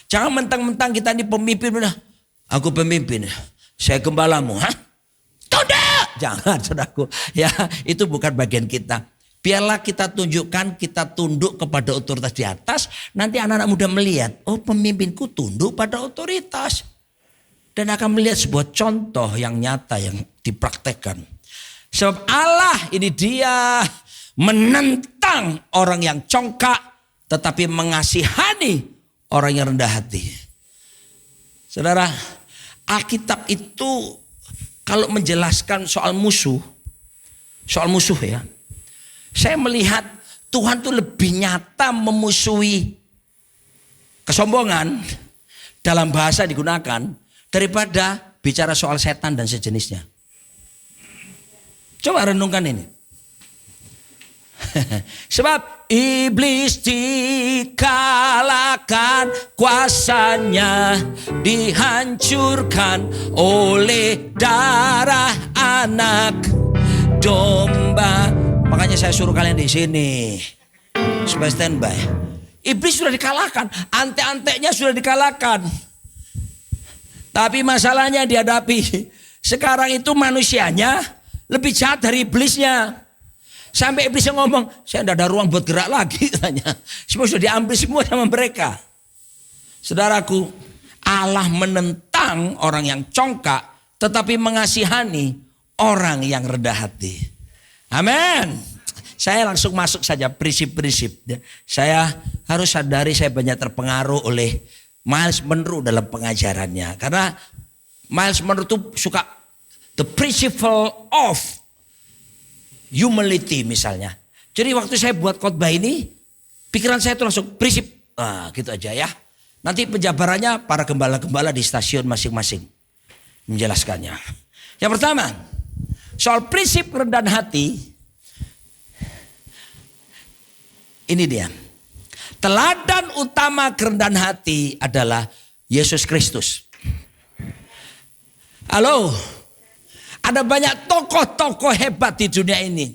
Jangan mentang-mentang kita ini pemimpin. Aku pemimpin, saya gembalamu. Hah? Tunduk! Jangan saudaraku. Ya itu bukan bagian kita. Biarlah kita tunjukkan kita tunduk kepada otoritas di atas. Nanti anak-anak muda melihat. Oh pemimpinku tunduk pada otoritas. Dan akan melihat sebuah contoh yang nyata yang dipraktekkan. Sebab Allah ini dia menentang orang yang congkak tetapi mengasihani orang yang rendah hati. Saudara, Alkitab itu kalau menjelaskan soal musuh ya. Saya melihat Tuhan tuh lebih nyata memusuhi kesombongan dalam bahasa digunakan daripada bicara soal setan dan sejenisnya. Coba renungkan ini. Sebab iblis dikalahkan, kuasanya dihancurkan oleh darah anak domba. Makanya saya suruh kalian di sini supaya standby. Iblis sudah dikalahkan, ante-antenya sudah dikalahkan. Tapi masalahnya dihadapi. Sekarang itu manusianya lebih jahat dari iblisnya. Sampai iblis ngomong, saya tidak ada ruang buat gerak lagi katanya. Semua sudah diambil semua sama mereka. Saudaraku, Allah menentang orang yang congkak, tetapi mengasihani orang yang rendah hati. Amin. Saya langsung masuk saja prinsip-prinsip. Saya harus sadari saya banyak terpengaruh oleh Miles Monroe dalam pengajarannya. Karena Miles Monroe itu suka the principle of humility misalnya. Jadi waktu saya buat khotbah ini, pikiran saya itu langsung prinsip. Gitu aja ya. Nanti penjabarannya para gembala-gembala di stasiun masing-masing menjelaskannya. Yang pertama, soal prinsip kerendahan hati. Ini dia. Teladan utama kerendahan hati adalah Yesus Kristus. Halo. Ada banyak tokoh-tokoh hebat di dunia ini.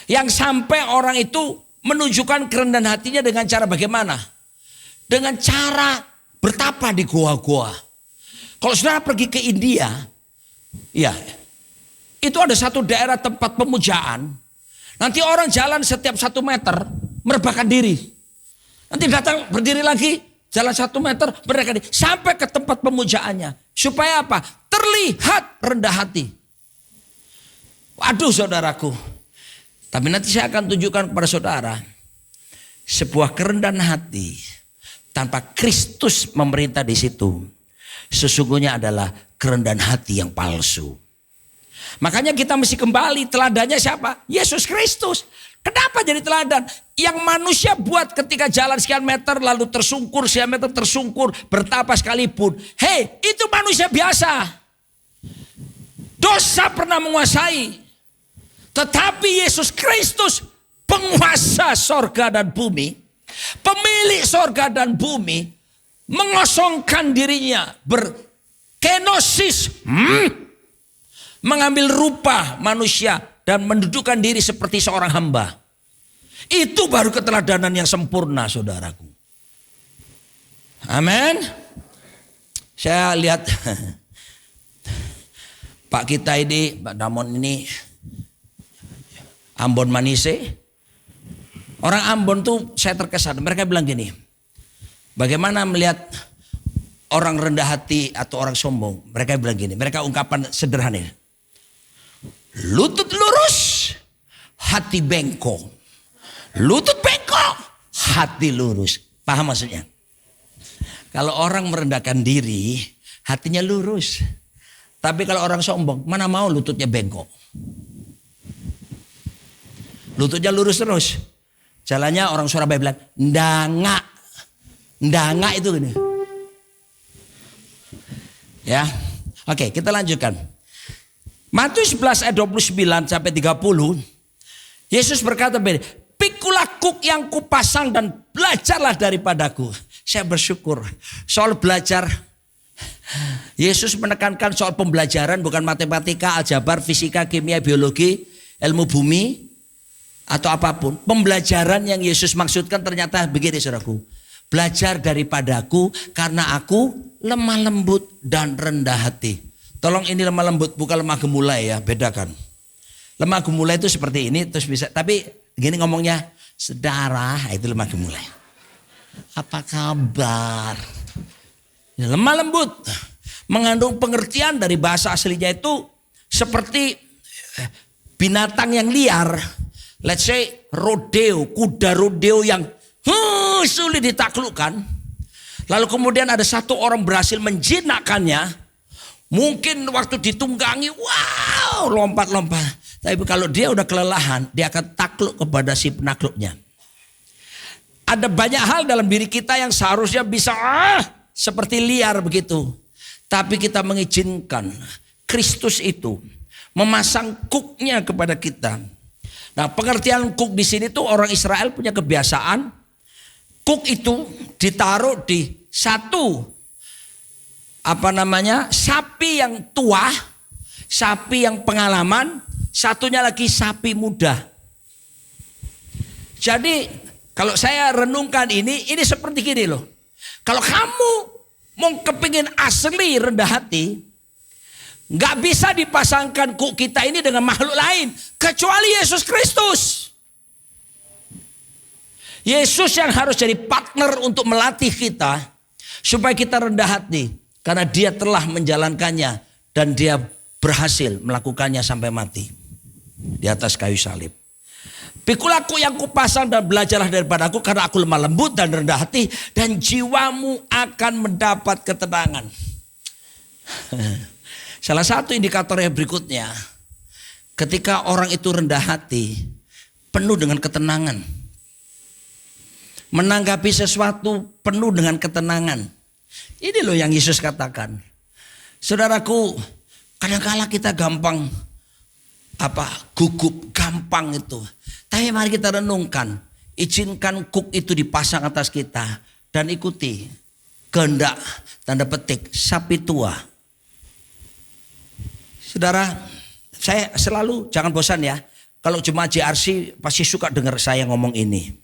Yang sampai orang itu menunjukkan kerendahan hatinya dengan cara bagaimana? Dengan cara bertapa di goa-goa. Kalau saudara pergi ke India, ya, itu ada satu daerah tempat pemujaan. Nanti orang jalan setiap 1 meter, merebahkan diri. Nanti datang berdiri lagi, jalan 1 meter, merebahkan diri. Sampai ke tempat pemujaannya. Supaya apa? Terlihat rendah hati. Waduh saudaraku. Tapi nanti saya akan tunjukkan kepada saudara. Sebuah kerendahan hati. Tanpa Kristus memerintah di situ. Sesungguhnya adalah kerendahan hati yang palsu. Makanya kita mesti kembali, teladannya siapa? Yesus Kristus. Kenapa jadi teladan? Yang manusia buat ketika jalan sekian meter lalu tersungkur, sekian meter tersungkur, bertapa sekalipun. Hei, itu manusia biasa. Dosa pernah menguasai. Tetapi Yesus Kristus, penguasa sorga dan bumi, pemilik sorga dan bumi, mengosongkan dirinya, berkenosis, mengambil rupa manusia dan mendudukkan diri seperti seorang hamba. Itu baru keteladanan yang sempurna, saudaraku. Amin. Saya lihat Pak kita ini, Pak Damon ini, Ambon Manise. Orang Ambon tuh saya terkesan. Mereka bilang gini, bagaimana melihat orang rendah hati atau orang sombong. Mereka bilang gini, mereka ungkapan sederhana. Lutut lurus, hati bengkok. Lutut bengkok, hati lurus. Paham maksudnya? Kalau orang merendahkan diri, hatinya lurus. Tapi kalau orang sombong, mana mau lututnya bengkok. Lututnya lurus terus. Jalannya orang Surabaya bilang, ndangak. Ndangak itu gini. Ya. Oke, kita lanjutkan. Matius 11 ayat 29 sampai 30. Yesus berkata begini, pikulah kuk yang kupasang dan belajarlah daripadaku. Saya bersyukur soal belajar. Yesus menekankan soal pembelajaran, bukan matematika, aljabar, fisika, kimia, biologi, ilmu bumi, atau apapun. Pembelajaran yang Yesus maksudkan ternyata begini, saudaraku. Belajar daripadaku karena aku lemah lembut dan rendah hati. Tolong ini lemah lembut, bukan lemah gemulai ya, bedakan. Lemah gemulai itu seperti ini terus bisa, tapi gini ngomongnya, saudara, itu lemah gemulai. Apa kabar? Ya, lemah lembut mengandung pengertian dari bahasa aslinya itu seperti binatang yang liar. Let's say rodeo, kuda rodeo yang sulit ditaklukkan. Lalu kemudian ada satu orang berhasil menjinakkannya. Mungkin waktu ditunggangi, wow, lompat-lompat. Tapi kalau dia udah kelelahan, dia akan takluk kepada si penakluknya. Ada banyak hal dalam diri kita yang seharusnya bisa seperti liar begitu. Tapi kita mengizinkan Kristus itu memasang kuknya kepada kita. Nah, pengertian kuk di sini tuh orang Israel punya kebiasaan. Kuk itu ditaruh di satu sapi yang tua, sapi yang pengalaman, satunya lagi sapi muda. Jadi kalau saya renungkan ini seperti gini loh. Kalau kamu mau kepingin asli rendah hati, nggak bisa dipasangkan kuk kita ini dengan makhluk lain kecuali Yesus Kristus. Yesus yang harus jadi partner untuk melatih kita supaya kita rendah hati karena dia telah menjalankannya dan dia berhasil melakukannya sampai mati di atas kayu salib. Pikulah kuk yang kupasang dan belajarlah daripadaku karena aku lemah lembut dan rendah hati dan jiwamu akan mendapat ketenangan. Salah satu indikator yang berikutnya, ketika orang itu rendah hati, penuh dengan ketenangan. Menanggapi sesuatu penuh dengan ketenangan. Ini loh yang Yesus katakan. Saudaraku, kadang-kala kita gampang gugup, gampang itu. Tapi mari kita renungkan, izinkan kuk itu dipasang atas kita dan ikuti kehendak tanda petik sapi tua. Saudara, saya selalu jangan bosan ya. Kalau jemaat JRC pasti suka dengar saya ngomong ini.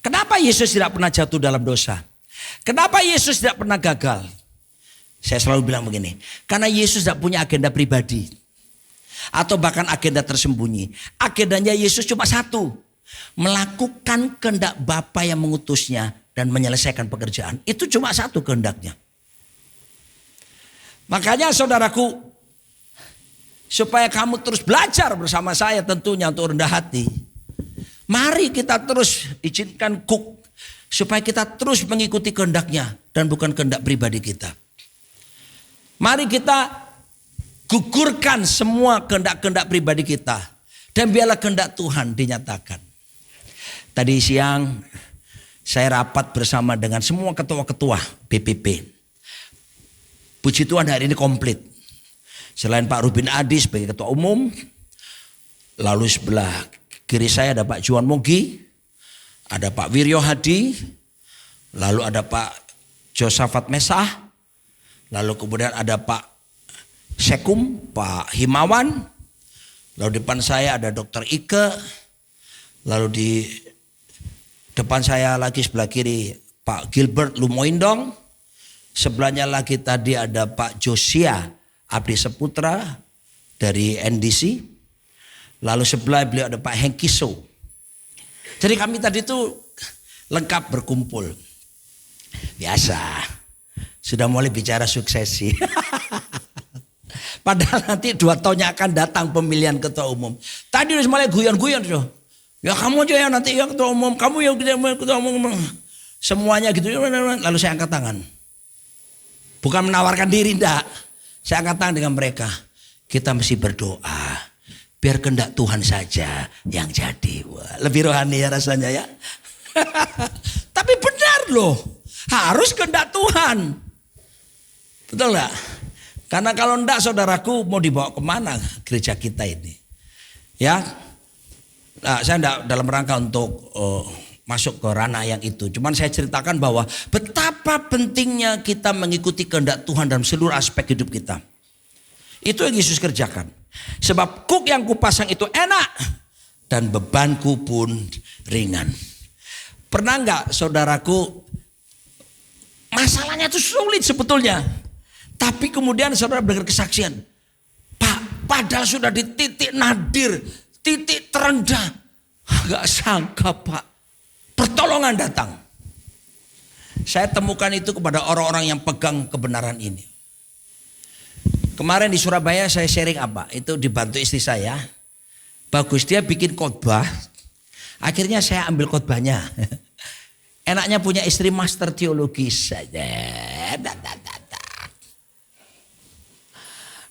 Kenapa Yesus tidak pernah jatuh dalam dosa? Kenapa Yesus tidak pernah gagal? Saya selalu bilang begini, karena Yesus tidak punya agenda pribadi. Atau bahkan agenda tersembunyi. Agendanya Yesus cuma satu. Melakukan kehendak Bapa yang mengutusnya dan menyelesaikan pekerjaan. Itu cuma satu kehendaknya. Makanya saudaraku, supaya kamu terus belajar bersama saya tentunya untuk rendah hati. Mari kita terus izinkan kuk supaya kita terus mengikuti kehendaknya dan bukan kehendak pribadi kita. Mari kita gugurkan semua kehendak-kehendak pribadi kita dan biarlah kehendak Tuhan dinyatakan. Tadi siang saya rapat bersama dengan semua ketua-ketua BPP. Puji Tuhan hari ini komplit. Selain Pak Rubin Adi sebagai ketua umum, lalu sebelah kiri saya ada Pak Juan Mogi, ada Pak Wiryo Hadi, lalu ada Pak Josafat Mesah, lalu kemudian ada Pak Sekum, Pak Himawan, lalu depan saya ada Dr. Ike, lalu di depan saya lagi sebelah kiri Pak Gilbert Lumoindong, sebelahnya lagi tadi ada Pak Josia Abdi Seputra dari NDC, lalu sebelah beliau ada Pak Hengkiso. Jadi kami tadi itu lengkap berkumpul. Biasa, sudah mulai bicara suksesi. Padahal nanti 2 tahunnya akan datang pemilihan ketua umum. Tadi udah mulai guyon-guyon tuh. Ya kamu aja yang nanti yang ketua umum, kamu yang ketua umum. Semuanya gitu. Lalu saya angkat tangan. Bukan menawarkan diri, enggak. Saya angkat tangan dengan mereka. Kita mesti berdoa. Biar kehendak Tuhan saja yang jadi. Wah, lebih rohani ya rasanya ya. Tapi benar loh. Harus kehendak Tuhan. Betul enggak? Karena kalau enggak saudaraku mau dibawa kemana gereja kita ini. Ya. Nah, saya enggak dalam rangka untuk masuk ke ranah yang itu. Cuman saya ceritakan bahwa betapa pentingnya kita mengikuti kehendak Tuhan dalam seluruh aspek hidup kita. Itu yang Yesus kerjakan. Sebab kuk yang kupasang itu enak dan bebanku pun ringan. Pernah enggak saudaraku masalahnya itu sulit sebetulnya. Tapi kemudian saudara dengar kesaksian. Pak, padahal sudah di titik nadir, titik terendah. Gak sangka Pak, pertolongan datang. Saya temukan itu kepada orang-orang yang pegang kebenaran ini. Kemarin di Surabaya saya sharing apa? Itu dibantu istri saya. Bagus, dia bikin khotbah. Akhirnya saya ambil khotbahnya. Enaknya punya istri master teologi saja.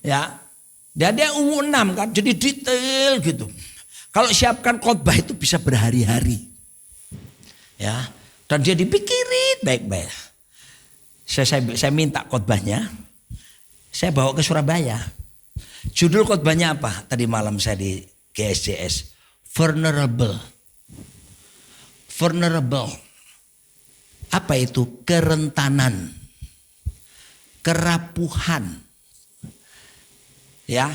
Ya, dia umur 6 kan, jadi detail gitu. Kalau siapkan khotbah itu bisa berhari-hari. Ya, dan dia dipikirin baik-baik. Saya minta khotbahnya, saya bawa ke Surabaya. Judul khotbahnya apa? Tadi malam saya di GSJS, vulnerable. Vulnerable. Apa itu? Kerentanan, kerapuhan. Ya,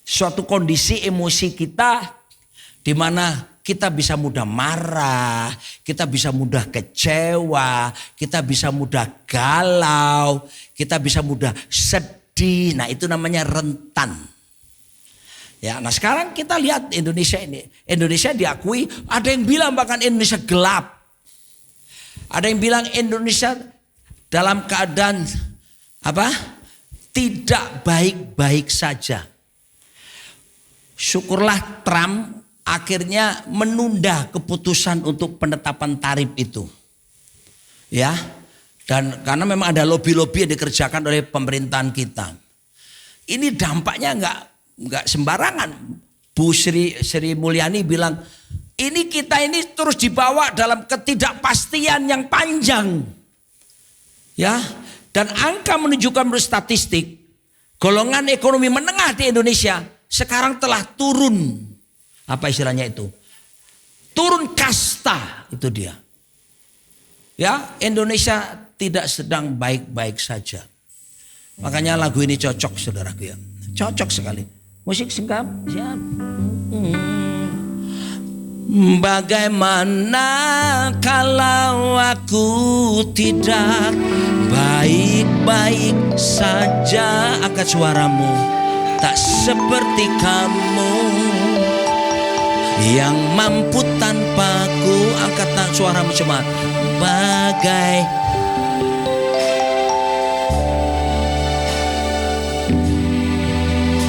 suatu kondisi emosi kita di mana kita bisa mudah marah, kita bisa mudah kecewa, kita bisa mudah galau, kita bisa mudah sedih. Nah, itu namanya rentan. Ya, nah sekarang kita lihat Indonesia ini. Indonesia diakui, ada yang bilang bahkan Indonesia gelap. Ada yang bilang Indonesia dalam keadaan apa? Tidak baik-baik saja. Syukurlah Trump akhirnya menunda keputusan untuk penetapan tarif itu. Ya. Dan karena memang ada lobby-lobby yang dikerjakan oleh pemerintahan kita. Ini dampaknya enggak sembarangan. Bu Sri Mulyani bilang, ini kita ini terus dibawa dalam ketidakpastian yang panjang. Ya. Dan angka menunjukkan menurut statistik, golongan ekonomi menengah di Indonesia sekarang telah turun. Apa istilahnya itu? Turun kasta, itu dia. Ya, Indonesia tidak sedang baik-baik saja. Makanya lagu ini cocok saudaraku ya. Cocok sekali. Musik siap. Bagaimana kalau aku tidak baik-baik saja? Angkat suaramu. Tak seperti kamu yang mampu tanpaku. Angkat suaramu cepat. Bagai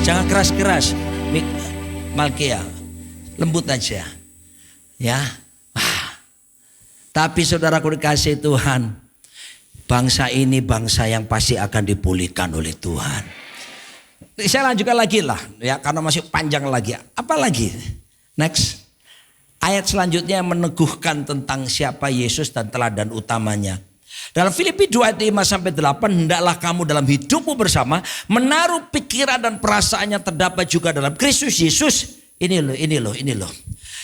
jangan keras-keras Malkia, lembut aja. Ya, tapi saudaraku dikasih Tuhan, bangsa ini bangsa yang pasti akan dipulihkan oleh Tuhan. Saya lanjutkan lagi lah, ya karena masih panjang lagi. Apa lagi? Next, ayat selanjutnya meneguhkan tentang siapa Yesus dan teladan utamanya. Dalam Filipi 2 ayat 5 sampai 8, hendaklah kamu dalam hidupmu bersama menaruh pikiran dan perasaan yang terdapat juga dalam Kristus Yesus. Ini loh.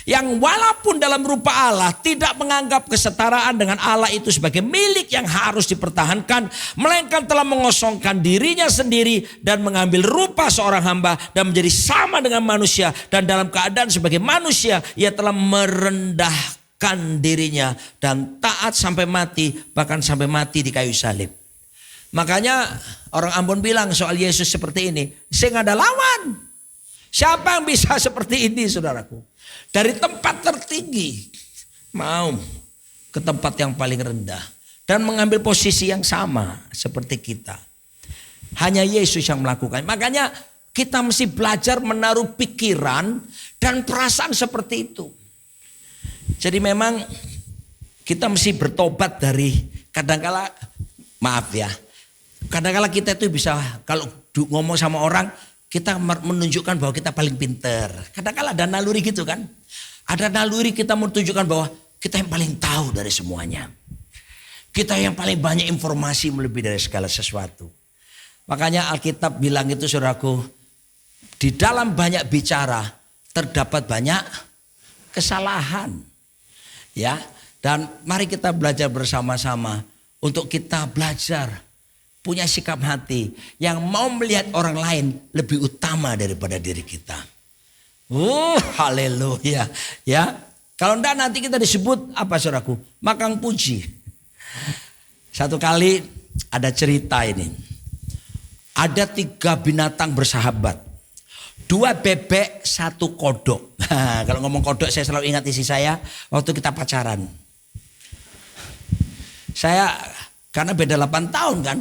Yang walaupun dalam rupa Allah tidak menganggap kesetaraan dengan Allah itu sebagai milik yang harus dipertahankan, melainkan telah mengosongkan dirinya sendiri dan mengambil rupa seorang hamba dan menjadi sama dengan manusia, dan dalam keadaan sebagai manusia ia telah merendahkan dirinya dan taat sampai mati, bahkan sampai mati di kayu salib. Makanya orang Ambon bilang soal Yesus seperti ini, saya nggak ada lawan. Siapa yang bisa seperti ini, saudaraku? Dari tempat tertinggi mau ke tempat yang paling rendah dan mengambil posisi yang sama seperti kita. Hanya Yesus yang melakukan. Makanya kita mesti belajar menaruh pikiran dan perasaan seperti itu. Jadi memang kita mesti bertobat dari kadangkala, maaf ya, kadangkala kita itu bisa kalau ngomong sama orang, kita menunjukkan bahwa kita paling pinter. Kadang-kadang ada naluri gitu kan. Ada naluri kita menunjukkan bahwa kita yang paling tahu dari semuanya. Kita yang paling banyak informasi melebihi dari segala sesuatu. Makanya Alkitab bilang itu, saudaraku, di dalam banyak bicara terdapat banyak kesalahan. Ya, dan mari kita belajar bersama-sama untuk kita belajar punya sikap hati yang mau melihat orang lain lebih utama daripada diri kita. Haleluya. Ya, kalau enggak nanti kita disebut apa, saudaraku? Makang puji. Satu kali ada cerita ini. Ada 3 binatang bersahabat. 2 bebek, 1 kodok. Kalau ngomong kodok saya selalu ingat isi saya waktu kita pacaran. Saya karena beda 8 tahun kan.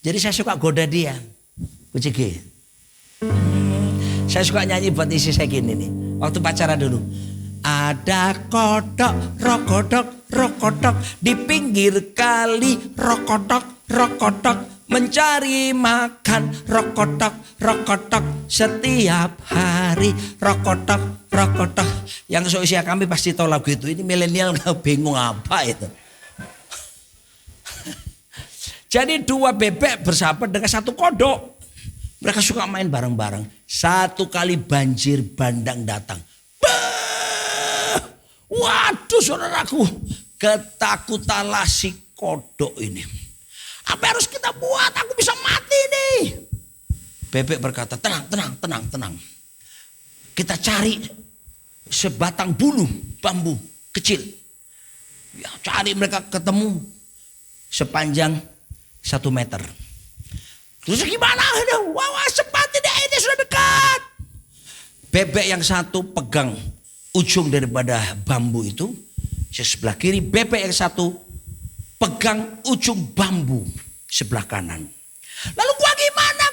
Jadi saya suka goda dia. Kucing. Saya suka nyanyi buat isi saya gini nih. Waktu pacaran dulu. Ada kodok, rokodok di pinggir kali, rokodok mencari makan, rokodok setiap hari, rokodok. Yang seusia kami pasti tahu lagu itu. Ini milenial bingung apa itu. Jadi 2 bebek bersahabat dengan 1 kodok. Mereka suka main bareng-bareng. Satu kali banjir bandang datang. Waduh, saudaraku, ketakutanlah si kodok ini. Apa harus kita buat? Aku bisa mati nih. Bebek berkata, tenang. Kita cari sebatang bulu bambu kecil. Ya, cari, mereka ketemu sepanjang 1 meter. Terus gimana? Wah, cepat ini sudah dekat. Bebek yang satu pegang ujung daripada bambu itu, sebelah kiri. Bebek yang satu pegang ujung bambu sebelah kanan. Lalu gua gimana?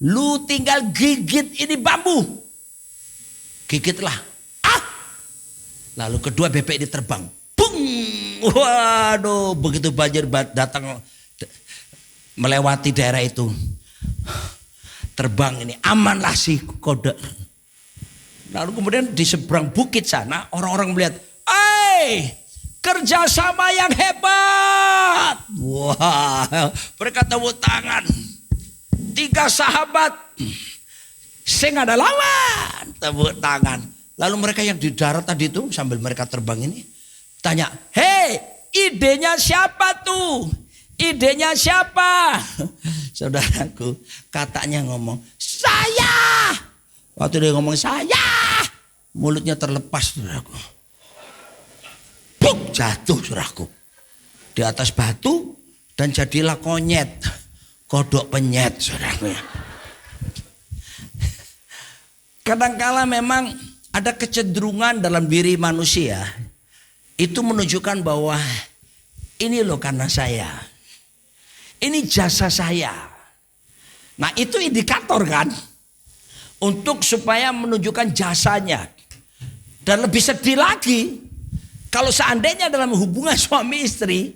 Lu tinggal gigit ini bambu. Gigitlah. Lalu kedua bebek ini terbang. Bung! Waduh, begitu banjir datang melewati daerah itu, terbang ini, amanlah si kodok. Lalu kemudian di seberang bukit sana orang-orang melihat, kerjasama yang hebat. Wah, mereka tepuk tangan. 3 sahabat, saya nggak ada lawan, tepuk tangan. Lalu mereka yang di darat tadi itu sambil mereka terbang ini tanya, hei, idenya siapa tuh? Idenya siapa? Saudaraku, katanya ngomong, saya. Waktu dia ngomong saya, mulutnya terlepas, saudaraku. Buk, jatuh, saudaraku. Di atas batu dan jadilah konyet. Kodok penyet, saudaraku. Kadangkala memang ada kecenderungan dalam diri manusia. Itu menunjukkan bahwa ini loh karena saya. Ini jasa saya. Nah itu indikator kan. Untuk supaya menunjukkan jasanya. Dan lebih sedih lagi. Kalau seandainya dalam hubungan suami istri.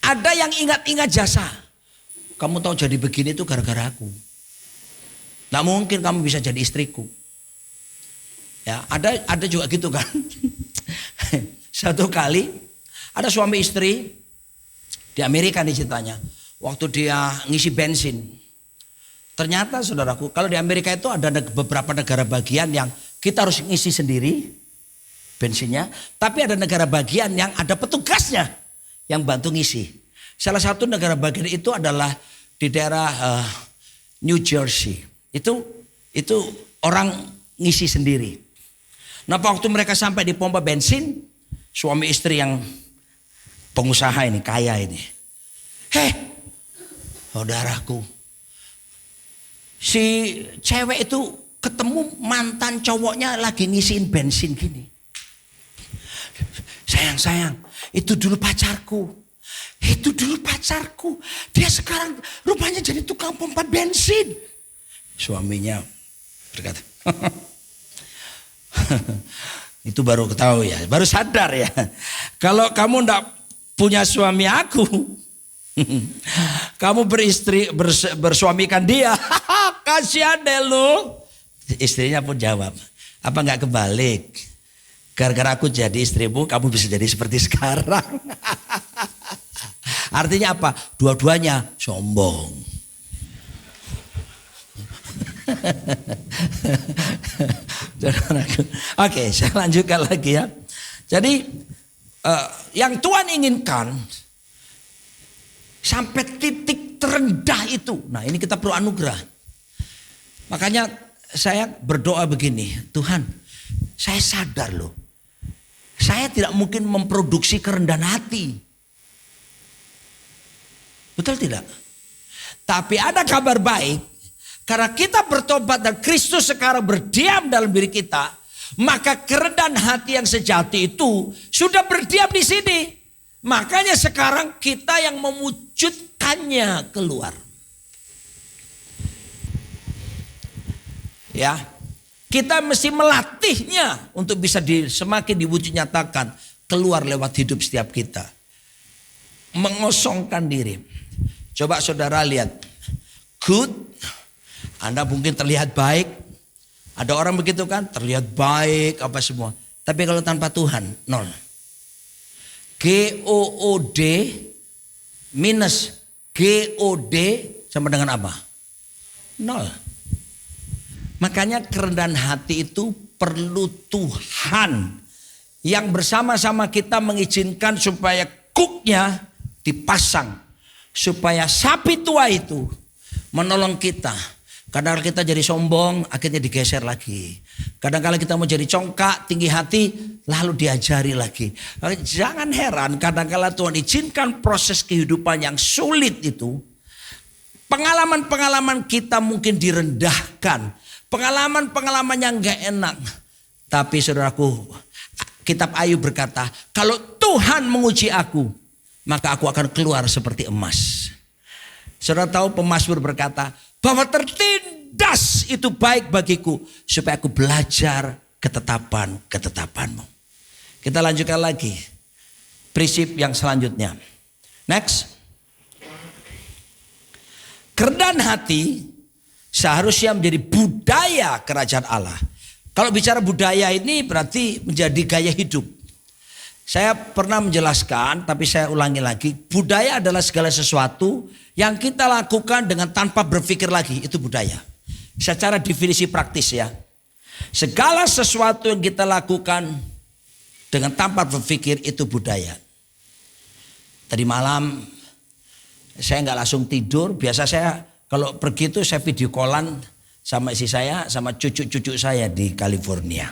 Ada yang ingat-ingat jasa. Kamu tahu jadi begini itu gara-gara aku. Nggak mungkin kamu bisa jadi istriku. Ya, ada juga gitu kan. Satu kali ada suami istri Di Amerika nih ceritanya. Waktu dia ngisi bensin. Ternyata saudaraku, kalau di Amerika itu ada beberapa negara bagian yang kita harus ngisi sendiri bensinnya. Tapi ada negara bagian yang ada petugasnya yang bantu ngisi. Salah satu negara bagian itu adalah di daerah New Jersey. Itu orang ngisi sendiri. Nah waktu mereka sampai di pompa bensin, suami istri yang pengusaha ini, kaya ini. Saudaraku, si cewek itu ketemu mantan cowoknya lagi ngisiin bensin gini. Sayang, itu dulu pacarku. Dia sekarang rupanya jadi tukang pompa bensin. Suaminya berkata, itu baru ketahui ya, baru sadar ya. Kalau kamu ndak punya suami aku, kamu bersuamikan dia, kasihan deh lu. Istrinya pun jawab, apa nggak kebalik? Gara-gara aku jadi istrimu, kamu bisa jadi seperti sekarang. Artinya apa? Dua-duanya sombong. Oke, saya lanjutkan lagi ya. Jadi yang Tuhan inginkan sampai titik terendah itu. Nah ini kita perlu anugerah. Makanya saya berdoa begini, Tuhan, saya sadar loh, saya tidak mungkin memproduksi kerendahan hati. Betul tidak? Tapi ada kabar baik, karena kita bertobat dan Kristus sekarang berdiam dalam diri kita, maka kerendahan hati yang sejati itu sudah berdiam di sini. Makanya sekarang kita yang mewujudkannya keluar. Ya, kita mesti melatihnya untuk bisa semakin diwujud nyatakan keluar lewat hidup setiap kita. Mengosongkan diri. Coba saudara lihat. Good. Anda mungkin terlihat baik. Ada orang begitu kan, terlihat baik apa semua. Tapi kalau tanpa Tuhan, nol. GOOD minus GOD sama dengan apa? Nol. Makanya kerendahan hati itu perlu Tuhan yang bersama-sama kita mengizinkan supaya cooknya dipasang. Supaya sapi tua itu menolong kita. Kadang-kadang kita jadi sombong, akhirnya digeser lagi. Kadang-kadang kita mau jadi congkak, tinggi hati, lalu diajari lagi. Jangan heran, kadang-kadang Tuhan izinkan proses kehidupan yang sulit itu. Pengalaman-pengalaman kita mungkin direndahkan. Pengalaman-pengalaman yang gak enak. Tapi saudaraku, kitab Ayub berkata, kalau Tuhan menguji aku, maka aku akan keluar seperti emas. Saudara tahu pemazmur berkata, bahwa tertindas itu baik bagiku, supaya aku belajar ketetapan-ketetapanmu. Kita lanjutkan lagi. Prinsip yang selanjutnya. Next. Kerendahan hati seharusnya menjadi budaya kerajaan Allah. Kalau bicara budaya ini berarti menjadi gaya hidup. Saya pernah menjelaskan, tapi saya ulangi lagi. Budaya adalah segala sesuatu yang kita lakukan dengan tanpa berpikir lagi. Itu budaya. Secara definisi praktis ya. Segala sesuatu yang kita lakukan dengan tanpa berpikir itu budaya. Tadi malam saya nggak langsung tidur. Biasa saya kalau pergi itu saya video callan sama istri saya, sama cucu-cucu saya di California.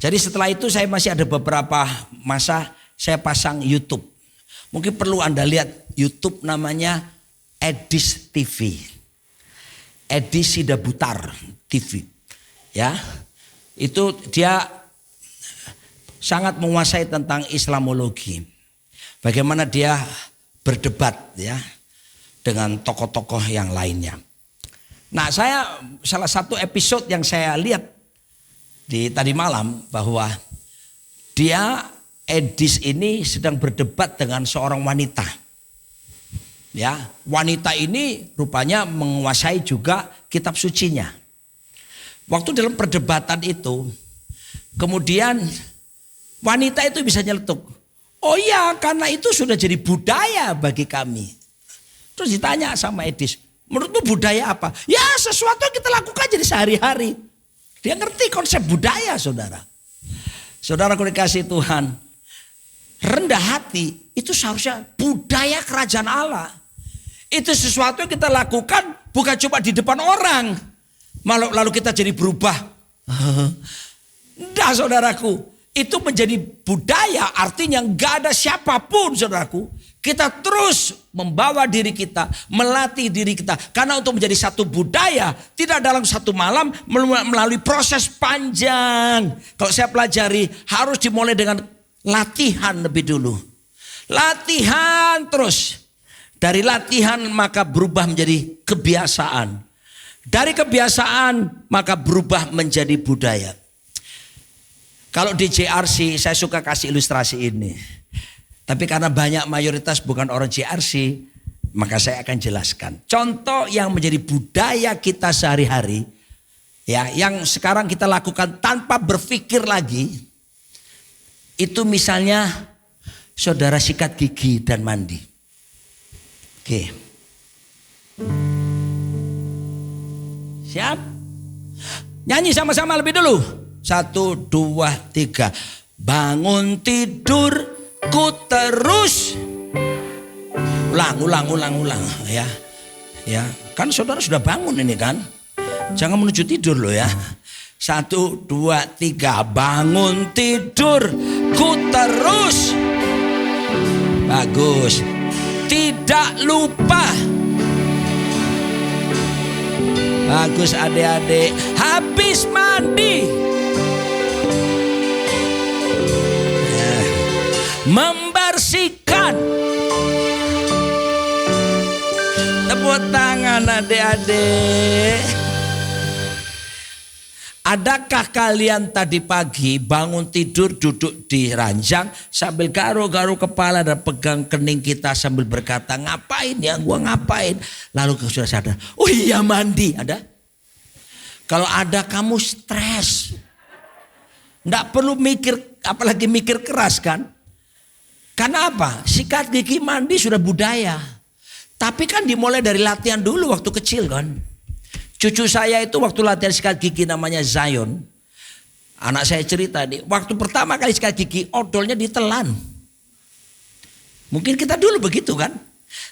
Jadi setelah itu saya masih ada beberapa masa saya pasang YouTube. Mungkin perlu Anda lihat YouTube namanya Edis TV. Edi Sidabutar TV. Ya. Itu dia sangat menguasai tentang Islamologi. Bagaimana dia berdebat ya dengan tokoh-tokoh yang lainnya. Nah, salah satu episode yang saya lihat tadi malam bahwa dia Edis ini sedang berdebat dengan seorang wanita. Ya, wanita ini rupanya menguasai juga kitab sucinya. Waktu dalam perdebatan itu, kemudian wanita itu bisa nyeletuk, Oh iya, karena itu sudah jadi budaya bagi kami. Terus ditanya sama Edis, menurutmu budaya apa? Ya sesuatu yang kita lakukan jadi sehari-hari. Dia ngerti konsep budaya, saudara. Saudaraku dikasih Tuhan, rendah hati itu seharusnya budaya kerajaan Allah. Itu sesuatu yang kita lakukan bukan cuma di depan orang. Lalu kita jadi berubah. Enggak, saudaraku. Itu menjadi budaya, artinya gak ada siapapun, saudaraku. Kita terus membawa diri kita, melatih diri kita. Karena untuk menjadi satu budaya, tidak dalam satu malam, melalui proses panjang. Kalau saya pelajari, harus dimulai dengan latihan lebih dulu. Latihan terus. Dari latihan maka berubah menjadi kebiasaan. Dari kebiasaan maka berubah menjadi budaya. Kalau di JRC saya suka kasih ilustrasi ini. Tapi karena banyak mayoritas bukan orang JRC, maka saya akan jelaskan. Contoh yang menjadi budaya kita sehari-hari, ya, yang sekarang kita lakukan tanpa berpikir lagi, itu misalnya saudara sikat gigi dan mandi. Oke. Siap? Nyanyi sama-sama lebih dulu. 1, 2, 3. Bangun tidurku terus. Ulang. Ya. Ya, kan saudara sudah bangun ini kan. Jangan menuju tidur loh ya. 1, 2, 3. Bangun tidurku terus. Bagus. Tidak lupa. Bagus adik-adik. Habis mandi. Membersihkan. Tepuk tangan adik-adik. Adakah kalian tadi pagi bangun tidur duduk di ranjang sambil garuk-garuk kepala dan pegang kening kita sambil berkata, ngapain ya, gua ngapain? Lalu sudah sadar, oh iya mandi. Ada? Kalau ada kamu stres. Nggak perlu mikir, apalagi mikir keras kan? Karena apa? Sikat gigi mandi sudah budaya. Tapi kan dimulai dari latihan dulu waktu kecil kan. Cucu saya itu waktu latihan sikat gigi namanya Zion. Anak saya cerita nih, waktu pertama kali sikat gigi odolnya ditelan. Mungkin kita dulu begitu kan.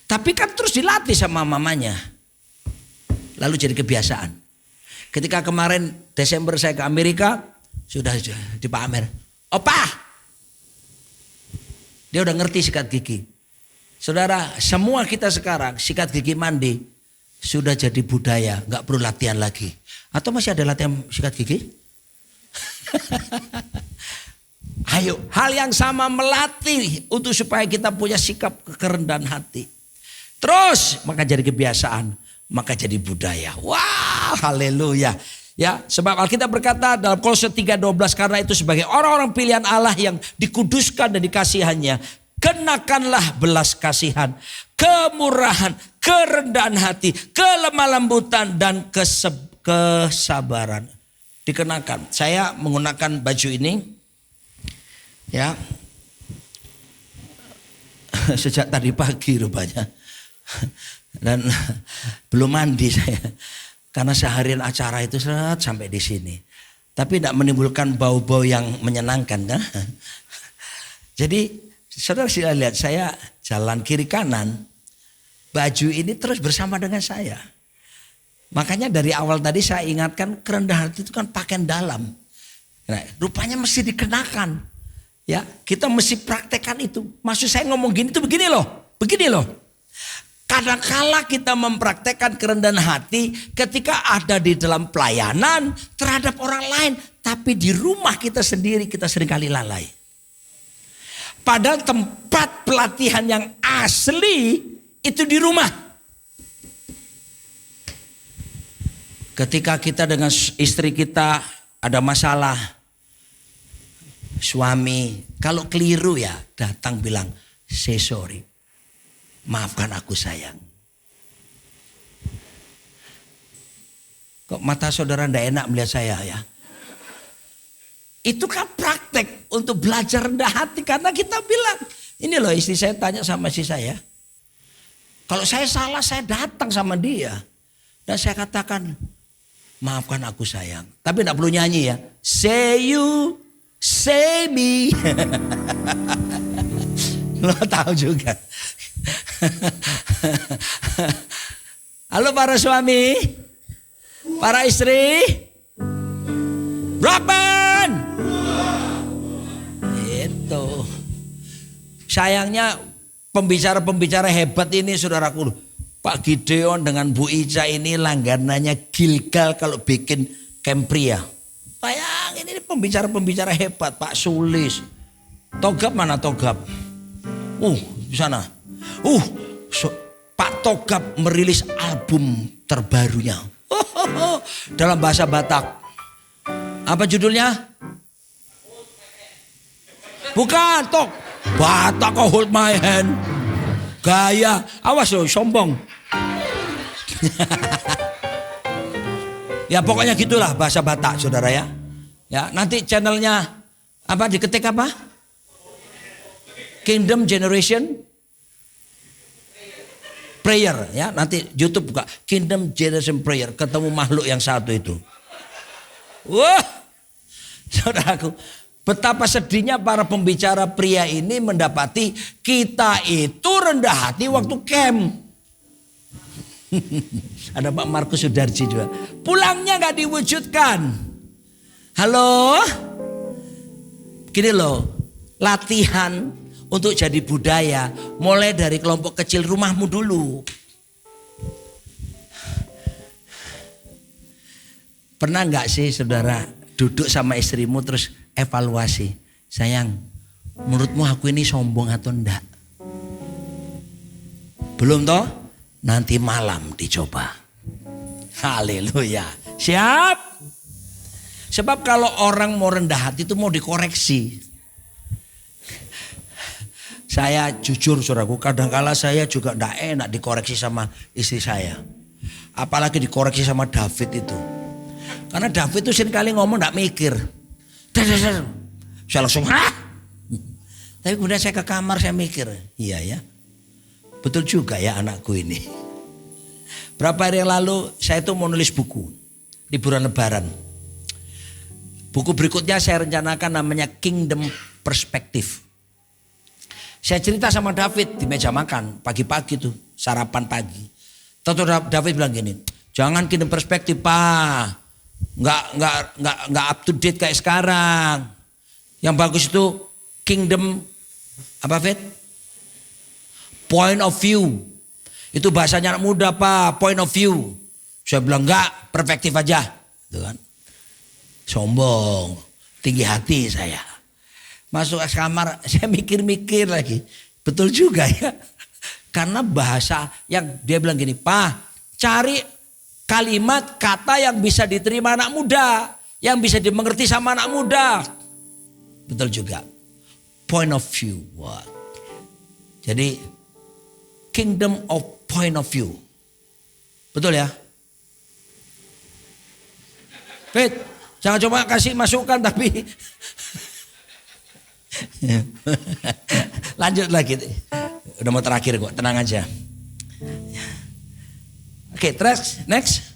Tapi kan terus dilatih sama mamanya. Lalu jadi kebiasaan. Ketika kemarin Desember saya ke Amerika, sudah di Pak Amer. Opa! Dia udah ngerti sikat gigi. Saudara, semua kita sekarang sikat gigi mandi sudah jadi budaya, nggak perlu latihan lagi. Atau masih ada latihan sikat gigi? Ayo, hal yang sama melatih untuk supaya kita punya sikap kerendahan hati. Terus maka jadi kebiasaan, maka jadi budaya. Wah, haleluya. Ya, sebab Alkitab berkata dalam Kolose 3:12, karena itu sebagai orang-orang pilihan Allah yang dikuduskan dan dikasihannya, kenakanlah belas kasihan, kemurahan, kerendahan hati, kelemah lembutan dan kesabaran. Dikenakan. Saya menggunakan baju ini ya sejak tadi pagi rupanya. Dan belum mandi saya. Karena seharian acara itu sampai di sini. Tapi tidak menimbulkan bau-bau yang menyenangkan kan? Jadi saudara sila lihat saya jalan kiri kanan. Baju ini terus bersama dengan saya. Makanya dari awal tadi saya ingatkan kerendahan hati itu kan pakaian dalam. Nah, rupanya mesti dikenakan. Ya, kita mesti praktekkan itu. Maksud saya ngomong gini tuh begini loh. Begini loh. Kadang-kala kita mempraktekkan kerendahan hati ketika ada di dalam pelayanan terhadap orang lain. Tapi di rumah kita sendiri kita seringkali lalai. Padahal tempat pelatihan yang asli itu di rumah. Ketika kita dengan istri kita ada masalah. Suami kalau keliru ya datang bilang, say sorry. Maafkan aku sayang. Kok mata saudara ndak enak melihat saya ya? Itu kan praktek untuk belajar rendah hati. Karena kita bilang Ini loh istri saya tanya sama istri saya. Kalau saya salah saya datang sama dia. Dan saya katakan, maafkan aku sayang. Tapi tidak perlu nyanyi ya. Say you, say me. Lo tahu juga. Halo para suami. Para istri. Rockman. Itu. Sayangnya pembicara-pembicara hebat ini saudaraku. Pak Gideon dengan Bu Ica ini langganannya Gilgal kalau bikin Kempria. Bayangin ini pembicara-pembicara hebat. Pak Sulis. Togap mana Togap? Di sana. Pak Togap merilis album terbarunya. Dalam bahasa Batak. Apa judulnya? Bukan, Batak kok hold my hand. Gaya, awas loh, sombong. Ya pokoknya gitulah bahasa Batak, saudara ya. Ya nanti channelnya apa diketik apa? Kingdom Generation Prayer ya. Nanti YouTube buka Kingdom Generation Prayer, ketemu makhluk yang satu itu. Wah, saudaraku. Betapa sedihnya para pembicara pria ini mendapati kita itu rendah hati waktu camp. Ada Pak Markus Sudarji juga. Pulangnya gak diwujudkan. Halo? Gini loh, latihan untuk jadi budaya mulai dari kelompok kecil rumahmu dulu. Pernah gak sih saudara duduk sama istrimu terus evaluasi, sayang, menurutmu aku ini sombong atau enggak? Belum toh? Nanti malam dicoba. Haleluya. Siap? Sebab kalau orang mau rendah hati itu mau dikoreksi. Saya jujur saudaraku, kadang-kala saya juga enggak enak dikoreksi sama istri saya. Apalagi dikoreksi sama David itu. Karena David itu seringkali ngomong enggak mikir. Saya langsung Tapi kemudian saya ke kamar saya mikir, iya ya, betul juga ya anakku ini. Berapa hari yang lalu saya tuh mau nulis buku liburan lebaran. Buku berikutnya saya rencanakan namanya Kingdom Perspective. Saya cerita sama David di meja makan pagi-pagi tuh sarapan pagi. Tentu David bilang gini, jangan Kingdom Perspective Pak. Nggak up to date kayak sekarang. Yang bagus itu kingdom apa Fit? Point of view. Itu bahasanya anak muda Pak, point of view. Saya bilang enggak, perspektif aja. Gitu kan. Sombong, tinggi hati saya. Masuk ke kamar, saya mikir-mikir lagi. Betul juga ya. Karena bahasa yang dia bilang gini, Pak, cari kalimat kata yang bisa diterima anak muda, yang bisa dimengerti sama anak muda. Betul juga. Point of view. Wah. Jadi kingdom of point of view. Betul ya? Fit, jangan coba kasih masukan tapi lanjut lagi. Udah mau terakhir kok, tenang aja. Oke, next.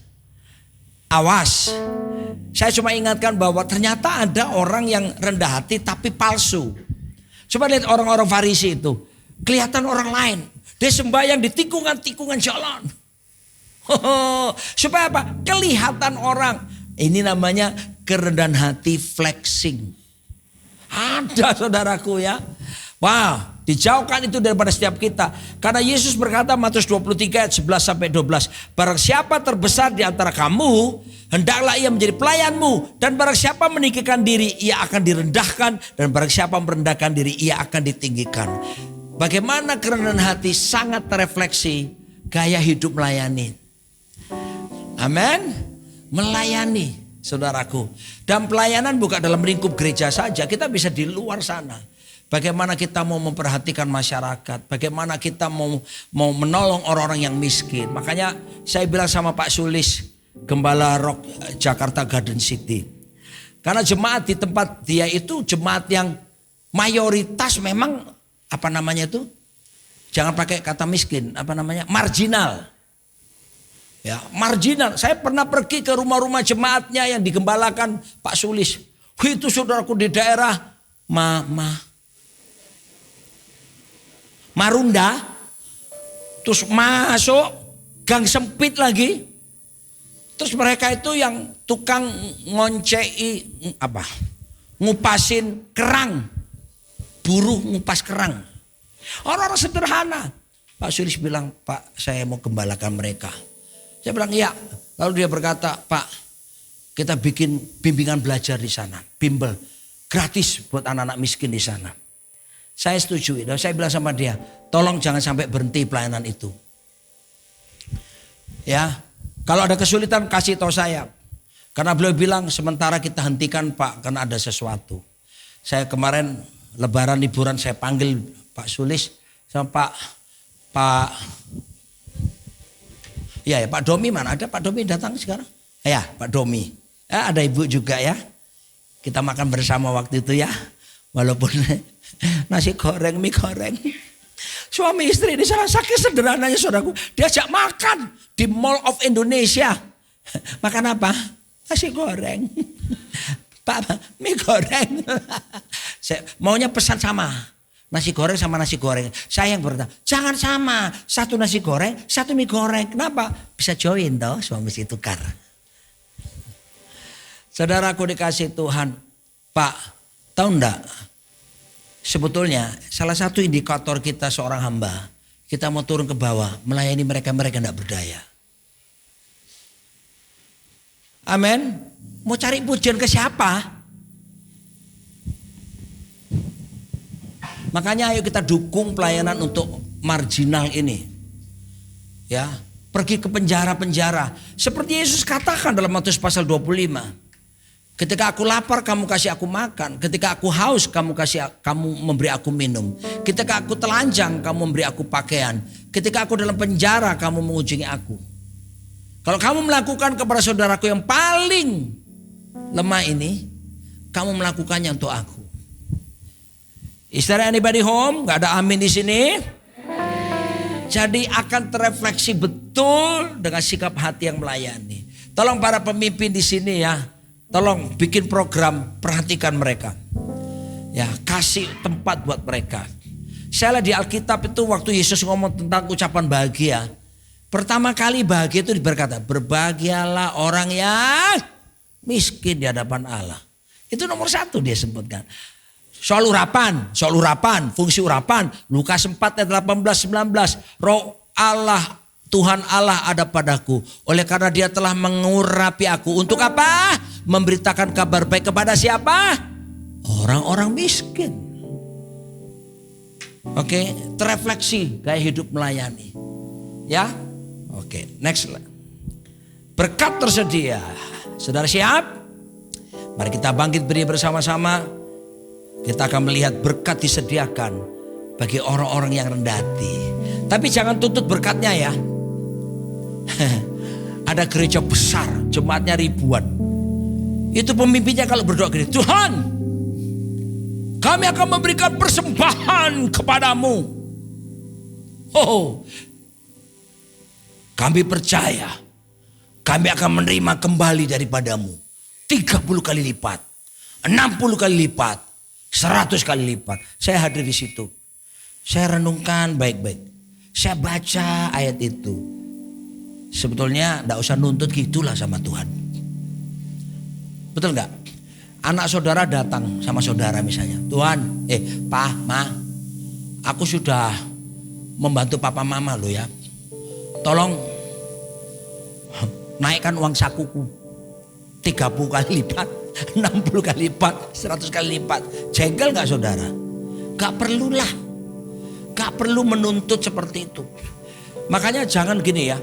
Awas. Saya cuma ingatkan bahwa ternyata ada orang yang rendah hati tapi palsu. Coba lihat orang-orang Farisi itu. Kelihatan orang lain. Dia sembahyang di tikungan-tikungan jalan. Supaya apa? Kelihatan orang. Ini namanya kerendahan hati flexing. Ada saudaraku ya. Wah, dijauhkan itu daripada setiap kita. Karena Yesus berkata Matius 23 ayat 11 sampai 12. Barang siapa terbesar di antara kamu, hendaklah ia menjadi pelayanmu. Dan barang siapa meninggikan diri, ia akan direndahkan. Dan barang siapa merendahkan diri, ia akan ditinggikan. Bagaimana kerendahan hati sangat terefleksi gaya hidup melayani. Amin. Melayani saudaraku. Dan pelayanan bukan dalam lingkup gereja saja. Kita bisa di luar sana. Bagaimana kita mau memperhatikan masyarakat. Bagaimana kita mau menolong orang-orang yang miskin. Makanya saya bilang sama Pak Sulis, Gembala Rock Jakarta Garden City. Karena jemaat di tempat dia itu jemaat yang mayoritas memang apa namanya itu? Jangan pakai kata miskin, apa namanya? Marginal. Ya, marginal. Saya pernah pergi ke rumah-rumah jemaatnya yang digembalakan Pak Sulis. Itu saudaraku di daerah Marunda. Terus masuk gang sempit lagi. Terus mereka itu yang tukang ngoncei ngupasin kerang. Buruh ngupas kerang. Orang-orang sederhana. Pak Sulis bilang, Pak, saya mau gembalakan mereka. Saya bilang, iya. Lalu dia berkata, Pak, kita bikin bimbingan belajar di sana. Bimbel. Gratis buat anak-anak miskin di sana. Saya setuju. Dan saya bilang sama dia, tolong jangan sampai berhenti pelayanan itu. Ya, kalau ada kesulitan kasih tahu saya. Karena beliau bilang, sementara kita hentikan Pak, karena ada sesuatu. Saya kemarin lebaran liburan saya panggil Pak Sulis sama Pak Domi, mana ada Pak Domi datang sekarang? Ya, Pak Domi. Ya, ada Ibu juga ya. Kita makan bersama waktu itu ya. Walaupun nasi goreng, mie goreng. Suami istri di sana saking sederhananya saudaraku. Diajak makan di Mall of Indonesia. Makan apa? Nasi goreng. Pak, mie goreng. Saya maunya pesan sama. Nasi goreng sama nasi goreng. Saya yang berkata, jangan sama. Satu nasi goreng, satu mie goreng. Kenapa? Bisa join toh, suami istri tukar. Saudaraku dikasih Tuhan. Pak, tahu enggak? Sebetulnya salah satu indikator kita seorang hamba. Kita mau turun ke bawah, melayani mereka-mereka enggak berdaya. Amin. Mau cari pujian ke siapa? Makanya ayo kita dukung pelayanan untuk marginal ini. Ya, pergi ke penjara-penjara. Seperti Yesus katakan dalam Matius pasal 25. Ketika aku lapar kamu kasih aku makan. Ketika aku haus kamu memberi aku minum. Ketika aku telanjang kamu memberi aku pakaian. Ketika aku dalam penjara kamu mengunjungi aku. Kalau kamu melakukan kepada saudaraku yang paling lemah ini, kamu melakukannya untuk aku. Is there anybody home? Gak ada amin di sini. Jadi akan terefleksi betul dengan sikap hati yang melayani. Tolong para pemimpin di sini ya, tolong bikin program, perhatikan mereka. Ya, kasih tempat buat mereka. Saya lihat di Alkitab itu waktu Yesus ngomong tentang ucapan bahagia. Pertama kali bahagia itu berkata, berbahagialah orang yang miskin di hadapan Allah. Itu nomor 1 dia sebutkan. Soal urapan, fungsi urapan. Lukas 4 ayat 18-19. Roh Allah, Tuhan Allah ada padaku. Oleh karena dia telah mengurapi aku. Untuk apa? Memberitakan kabar baik kepada siapa? Orang-orang miskin. Oke, terefleksi gaya hidup melayani. Ya, oke, next. Berkat tersedia. Saudara siap? Mari kita bangkit berdiri bersama-sama. Kita akan melihat berkat disediakan bagi orang-orang yang rendah hati. Tapi jangan tuntut berkatnya ya. Ada gereja besar, jemaatnya ribuan. Itu pemimpinnya kalau berdoa gini, Tuhan, kami akan memberikan persembahan kepadamu. Oh, kami percaya kami akan menerima kembali daripadamu 30 kali lipat, 60 kali lipat, 100 kali lipat. Saya hadir di situ. Saya renungkan baik-baik. Saya baca ayat itu. Sebetulnya enggak usah nuntut gitulah sama Tuhan. Betul enggak? Anak saudara datang sama saudara misalnya. Tuhan, Pak, Ma, aku sudah membantu papa mama lo ya. Tolong naikkan uang sakuku 30 kali lipat, 60 kali lipat, 100 kali lipat. Jengkel gak saudara? Gak perlulah. Gak perlu menuntut seperti itu. Makanya jangan gini ya.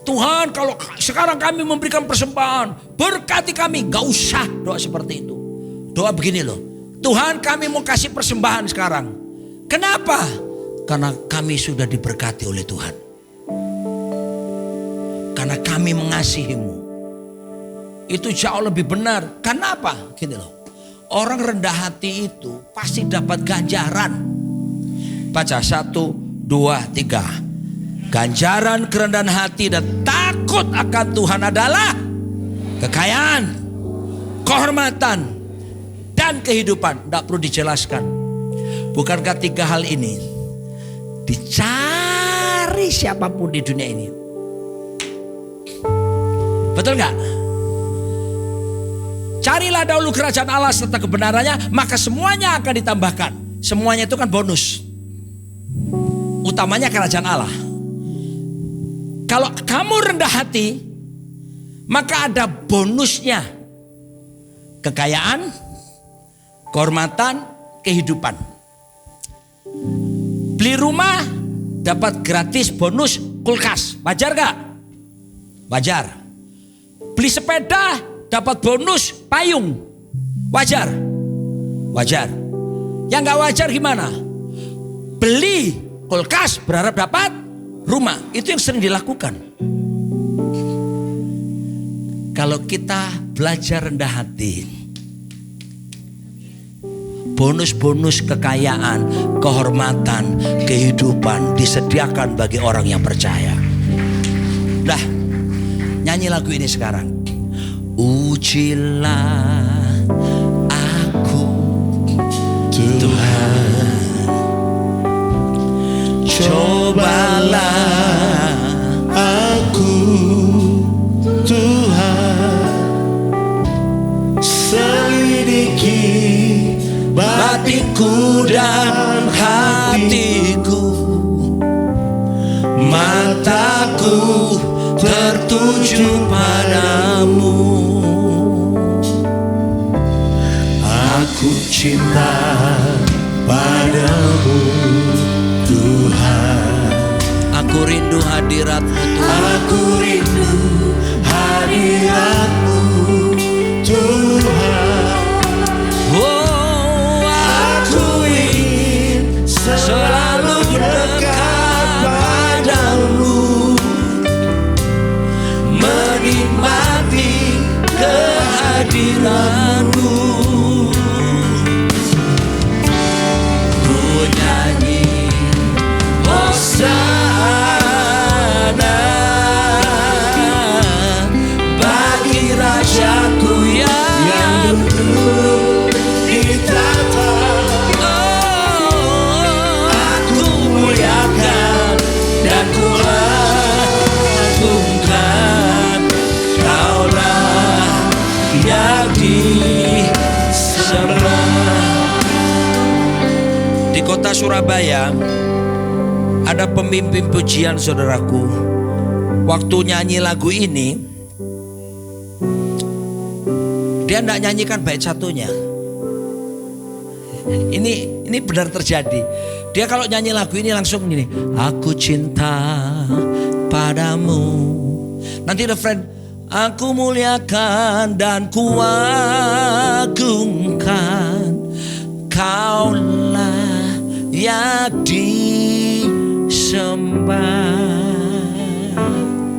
Tuhan, kalau sekarang kami memberikan persembahan, berkati kami. Gak usah doa seperti itu. Doa begini loh. Tuhan, kami mau kasih persembahan sekarang. Kenapa? Karena kami sudah diberkati oleh Tuhan. Karena kami mengasihimu. Itu jauh lebih benar. Kenapa? Gini loh. Orang rendah hati itu pasti dapat ganjaran. Baca 1, 2, 3. Ganjaran kerendahan hati dan takut akan Tuhan adalah kekayaan, kehormatan, dan kehidupan. Tidak perlu dijelaskan. Bukankah 3 hal ini dicari siapapun di dunia ini? Betul gak? Carilah dahulu kerajaan Allah serta kebenarannya, maka semuanya akan ditambahkan. Semuanya itu kan bonus. Utamanya kerajaan Allah. Kalau kamu rendah hati, maka ada bonusnya. Kekayaan, kehormatan, kehidupan. Beli rumah dapat gratis bonus kulkas. Wajar gak? Wajar. Beli sepeda dapat bonus payung. Wajar? Wajar. Yang gak wajar gimana? Beli kulkas berharap dapat rumah. Itu yang sering dilakukan. Kalau kita belajar rendah hati, bonus-bonus kekayaan, kehormatan, kehidupan disediakan bagi orang yang percaya. Dah, nyanyi lagu ini sekarang. Ujilah aku Tuhan, cobalah aku Tuhan, selidiki batinku dan hatiku, mataku tertuju padamu. Aku cinta padamu Tuhan. Aku rindu hadirat-Mu Tuhan. Aku rindu hadirat-Mu Tuhan. Oh, aku ingin selalu dekat padamu, menikmati kehadiran-Mu. Ku nyanyi Hosana bagi Rajaku yang duduk di tahta. oh, aku muliakan dan ku agungkan. Kaulah yang disembah. Di kota Surabaya ada pemimpin pujian, saudaraku. Waktu nyanyi lagu ini, dia tidak nyanyikan bait satunya. Ini benar terjadi. Dia kalau nyanyi lagu ini langsung gini, aku cinta padamu. Nanti refrain, aku muliakan dan kuagungkan. Kaulah yang disembah.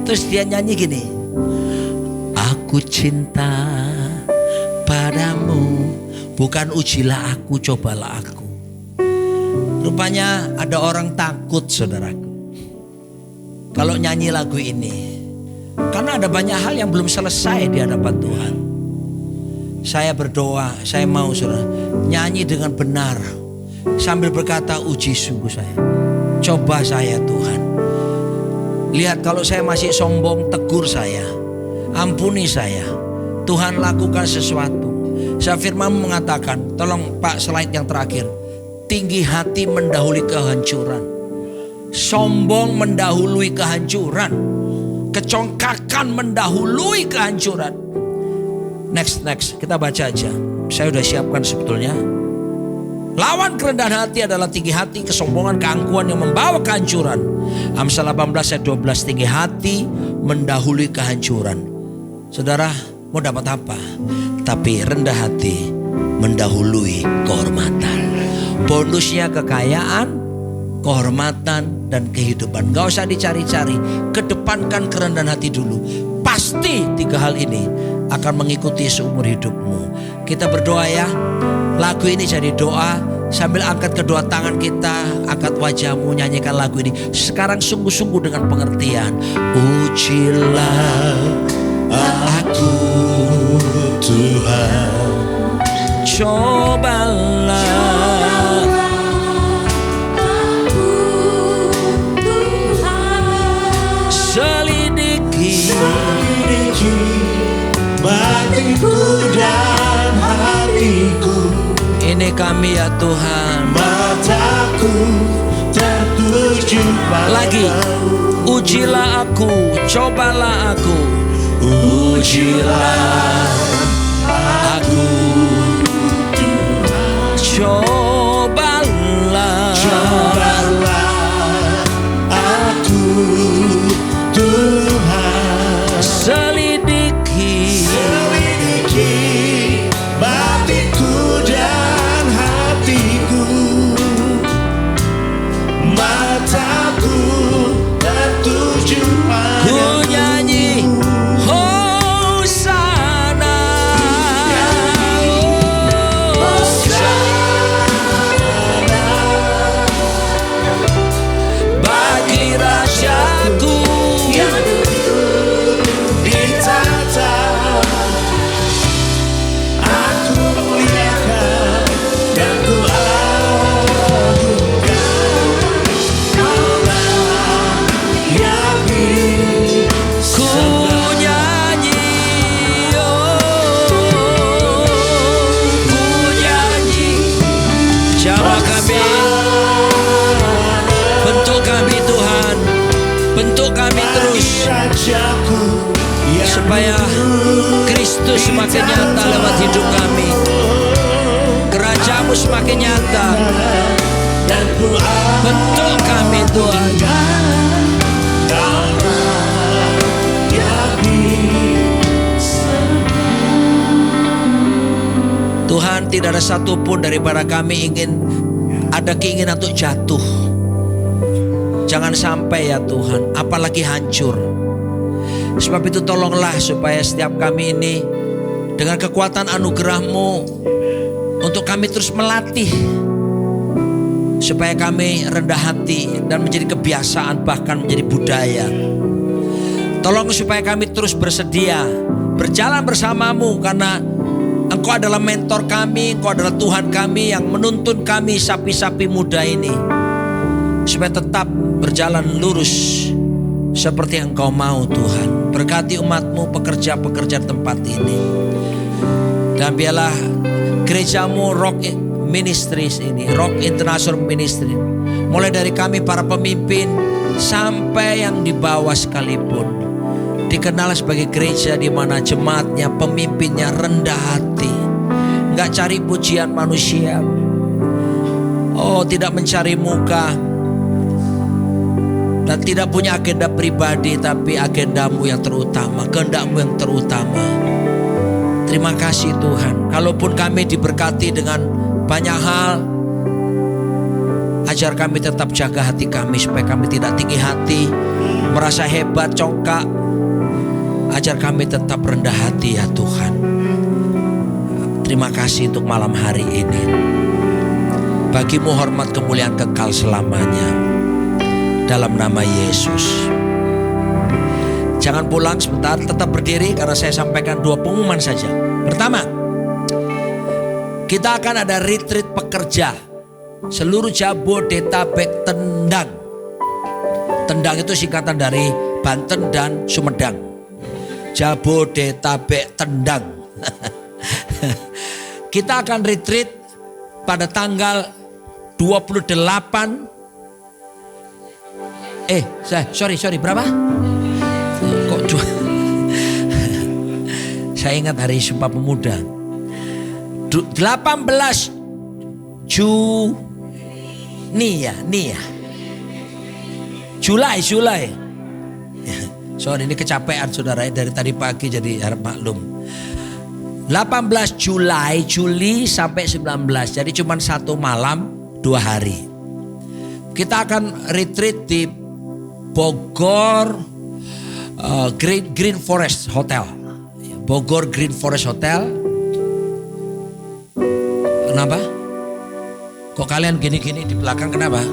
Terus dia nyanyi gini, aku cinta padamu, bukan ujilah aku, cobalah aku. Rupanya ada orang takut, saudaraku, kalau nyanyi lagu ini, karena ada banyak hal yang belum selesai di hadapan Tuhan. Saya berdoa, saya mau saudara nyanyi dengan benar, sambil berkata, uji sungguh saya, coba saya Tuhan. Lihat kalau saya masih sombong, tegur saya, ampuni saya. Tuhan lakukan sesuatu. Saya firman mengatakan, tolong Pak slide yang terakhir. Tinggi hati mendahului kehancuran, sombong mendahului kehancuran, kecongkakan mendahului kehancuran. Next, kita baca aja. Saya udah siapkan sebetulnya. Lawan kerendahan hati adalah tinggi hati, kesombongan, keangkuhan yang membawa kehancuran. Amsal 18 ayat 12, tinggi hati mendahului kehancuran. Saudara, mau dapat apa? Tapi rendah hati mendahului kehormatan. Bonusnya kekayaan, kehormatan, dan kehidupan. Gak usah dicari-cari, kedepankan kerendahan hati dulu. Pasti 3 hal ini akan mengikuti seumur hidupmu. Kita berdoa ya. Lagu ini jadi doa Sambil angkat kedua tangan kita, angkat wajahmu, nyanyikan lagu ini. Sekarang sungguh-sungguh dengan pengertian. Ujilah aku Tuhan, cobalah selidiki batinku dan hatiku. ini kami ya Tuhan. Mataku tertuju Lagi, padamu. ujilah aku, cobalah aku. Ujilah Aku cobalah, cobalah aku Tuhan, selidiki batinku dan hatiku. Mataku tertuju ku padamu. nyanyi Hosana, bagi rajaku Yang ditata, aku muliakan dan ku agungkan. Kaulah yang ku nyanyi, ku nyanyi. Jawab kami, bentuk kami Tuhan, bentuk kami terus rajaku yang supaya Kristus semakin nyata lewat hidup kami, kerajaanmu semakin nyata. dan ku Bentuk kami Tuhan. Tuhan, tidak ada satupun daripada kami ada keinginan untuk jatuh. Jangan sampai ya Tuhan, apalagi hancur. Sebab itu tolonglah supaya setiap kami ini dengan kekuatan anugerah-Mu untuk kami terus melatih supaya kami rendah hati dan menjadi kebiasaan, bahkan menjadi budaya. Tolong supaya kami terus bersedia berjalan bersama-Mu, karena Engkau adalah mentor kami, Engkau adalah Tuhan kami yang menuntun kami sapi-sapi muda ini supaya tetap berjalan lurus seperti yang Engkau mau. Tuhan, berkati umat-Mu, pekerja-pekerja tempat ini, dan biarlah gereja-Mu Rock Ministries ini, Rock International Ministry, mulai dari kami para pemimpin sampai yang di bawah sekalipun, dikenal sebagai gereja di mana jemaatnya, pemimpinnya rendah hati, nggak cari pujian manusia, tidak mencari muka, dan tidak punya agenda pribadi, tapi agendamu yang terutama, kehendakmu yang terutama. Terima kasih Tuhan. Kalaupun kami diberkati dengan banyak hal, ajar kami tetap jaga hati kami supaya kami tidak tinggi hati, merasa hebat, congkak. Ajar kami tetap rendah hati ya Tuhan. Terima kasih untuk malam hari ini. Bagimu hormat kemuliaan kekal selamanya. Dalam nama Yesus. Jangan pulang sebentar, tetap berdiri karena saya sampaikan 2 pengumuman saja. Pertama, kita akan ada retreat pekerja seluruh Jabodetabek Tendang. Tendang itu singkatan dari Banten dan Sumedang. Jabodetabek Tendang. Kita akan retreat pada tanggal 28. Sorry, berapa? Kok saya ingat hari Sumpah Pemuda. 18 Juni ya. Julai. Sorry, ini kecapean saudara, dari tadi pagi jadi harap maklum. 18 Juli sampai 19. Jadi cuma 1 malam 2 hari. Kita akan retreat di Bogor Green Forest Hotel. Bogor Green Forest Hotel. Kenapa? Kok kalian gini-gini di belakang kenapa?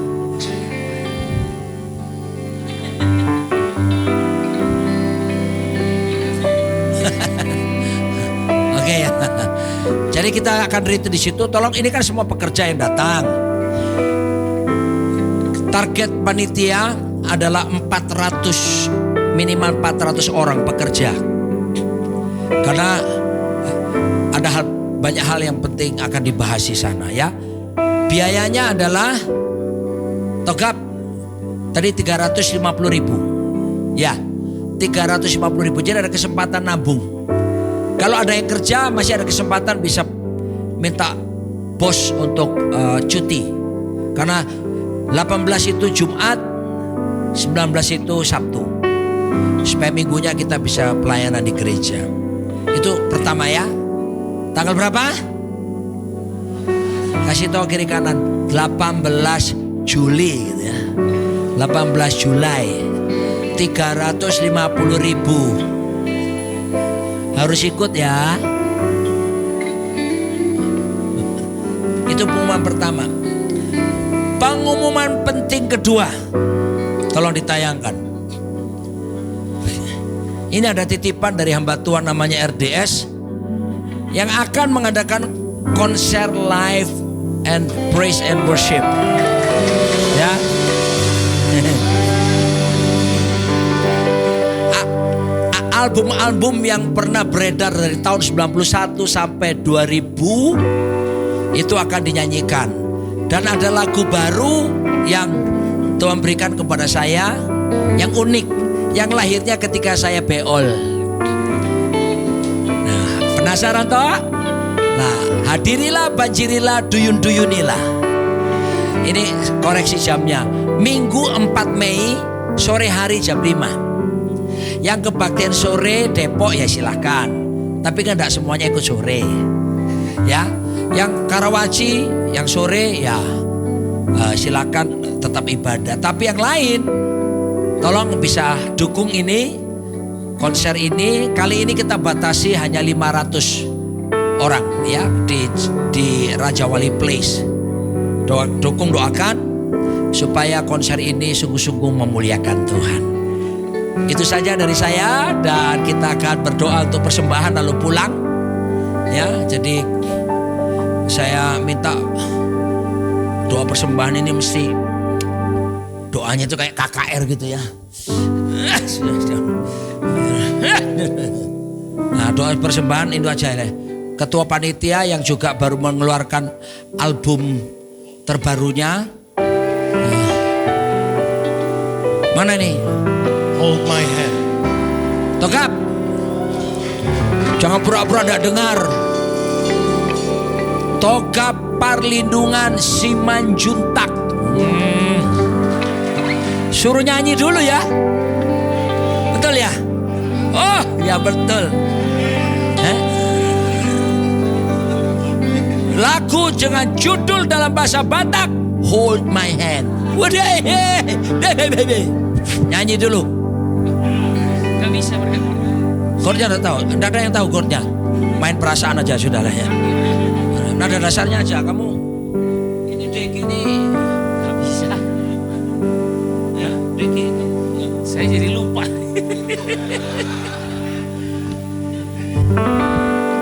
Oke ya. Jadi kita akan read di situ. Tolong, ini kan semua pekerja yang datang. Target panitia adalah 400, minimal 400 orang pekerja. Karena ada banyak hal yang penting akan dibahas di sana ya. Biayanya adalah Togap tadi 350.000. Ya, 350.000. Jadi ada kesempatan nabung. Kalau ada yang kerja masih ada kesempatan bisa minta bos untuk cuti. Karena 18 itu Jumat, 19 itu Sabtu. Supaya minggunya kita bisa pelayanan di gereja. Itu pertama ya. Tanggal berapa? Kasih tahu kiri kanan. 18 Juli gitu ya. 18 Julai. 350.000. Harus ikut ya. Itu pengumuman pertama. Pengumuman penting kedua. Tolong ditayangkan. Ini ada titipan dari hamba Tuhan namanya RDS yang akan mengadakan konser live and praise and worship. Ya. Album-album yang pernah beredar dari tahun 91 sampai 2000 itu akan dinyanyikan. Dan ada lagu baru yang Tuhan berikan kepada saya yang unik, yang lahirnya ketika saya beol. Nah, penasaran toh? Nah, hadirilah, banjirilah, duyun-duyunilah. Ini koreksi jamnya. Minggu 4 Mei sore hari jam 5. Yang kebaktian sore Depok ya silahkan. Tapi kan tidak semuanya ikut sore. Ya, yang Karawaci yang sore ya silakan tetap ibadah. Tapi yang lain tolong bisa dukung ini, konser ini. Kali ini kita batasi hanya 500 orang ya di Raja Wali Place. Doakan supaya konser ini sungguh-sungguh memuliakan Tuhan. Itu saja dari saya, dan kita akan berdoa untuk persembahan lalu pulang. Ya, jadi saya minta doa persembahan ini mesti doanya itu kayak KKR gitu ya. Nah, doa persembahan itu aja ya. Ketua panitia yang juga baru mengeluarkan album terbarunya. Mana nih? Hold my hand. Togap. Jangan pura-pura tidak dengar. Togap Perlindungan Simanjuntak. Suruh nyanyi dulu ya. Betul ya? Oh ya betul. Lagu dengan judul dalam bahasa Batak, Hold My Hand. Waduh, nyanyi dulu. Gak bisa berkat. Chordnya udah tahu, tidak ada yang tahu chordnya. Main perasaan aja sudah lah ya. Nada dasarnya aja kamu. Ini dek ini. Gak bisa. Ya, dek ini. Saya jadi lupa.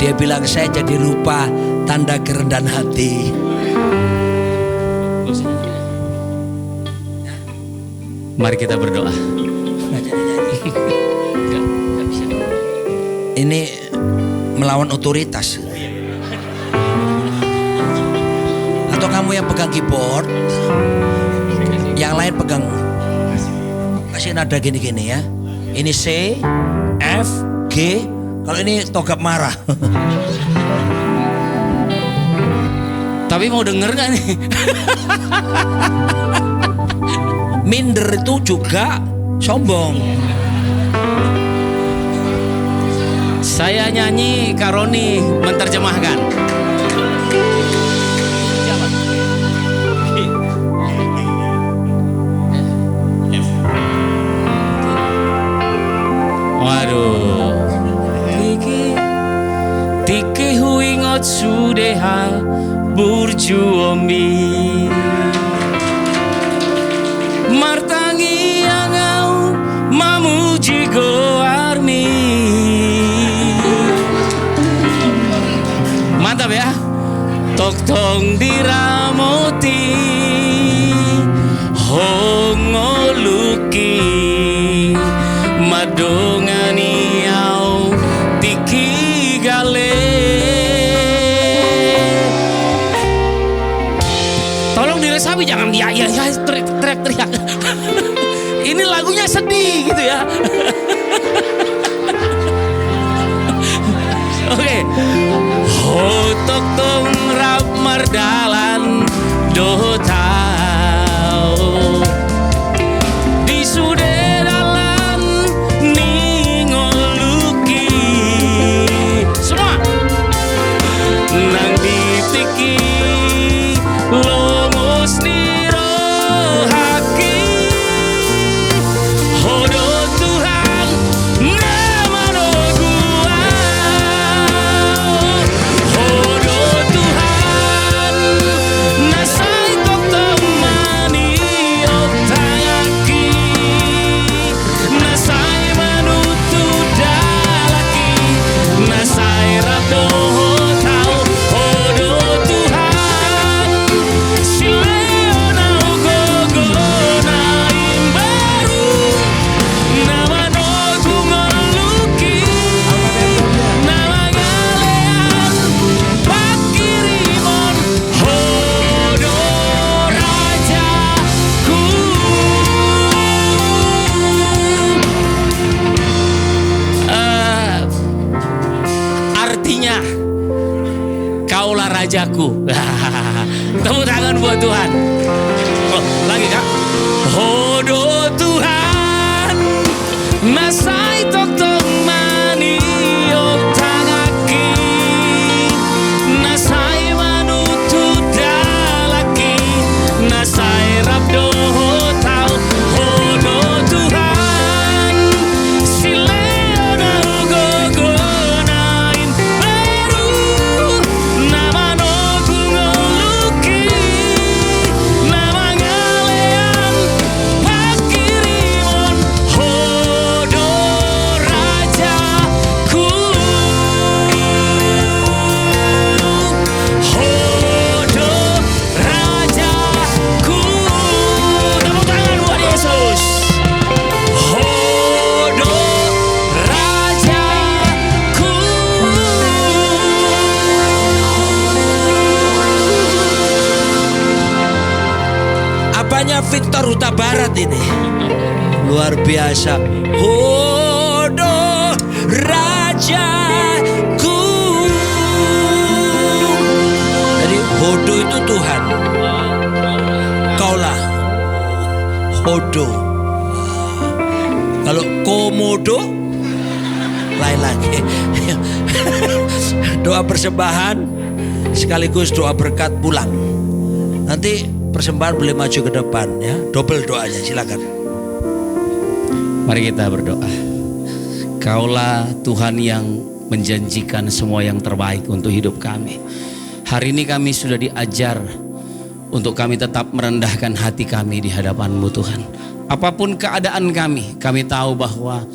Dia bilang saya jadi lupa, tanda kerendahan hati. Mari kita berdoa. Gak bisa. Ini melawan otoritas. Atau kamu yang pegang keyboard, yang lain pegang. Kasih nada gini-gini ya. Ini C, F, G. Kalau ini Togap marah. Tapi mau denger gak nih? Minder itu juga sombong. Saya nyanyi, Karoni menerjemahkan. Waduh. Tiki huingot sudeha burjuomi. tok tong diramoti hongoluki madongani au tiki gale. Tolong diresapi, jangan dia ya teriak-teriak. Ini lagunya sedih gitu ya. Oke. Hotok tong rap mardalan do tau di sudedalan ningoluki semua nang ditiki lomos niro haki hodo Tuhan nama no gua hodo Tuhan nasai kok temani otayaki nasai manutu dalaki nasai rado tau hodo Tuhan sileona gogona imbaru nama no gungoluki nama galean pakirimon hodo rajaku. Artinya kaulah rajaku. Tepuk tangan buat Tuhan. Oh, lagi Kak. Hodo Tuhan nasai tok tok mani otangaki nasai manutu dalaki nasai rabdo tau hodo Tuhan sileona gogonain baru nama no gungoluki nama galean pakirimon hodo rajaku hodo rajaku. Tepuk tangan buat Yesus. Hodo rajaku. Apanya Victor Huta Barat ini? Luar biasa. Hodo rajaku. Jadi hodo itu Tuhan. Kaulah hodo. Kalau komodo lain lagi. Doa persembahan sekaligus doa berkat pulang. Nanti persembahan boleh maju ke depan ya. Double doanya, silakan. Mari kita berdoa. Kaulah Tuhan yang menjanjikan semua yang terbaik untuk hidup kami. Hari ini kami sudah diajar untuk kami tetap merendahkan hati kami di hadapan-Mu Tuhan. Apapun keadaan kami tahu bahwa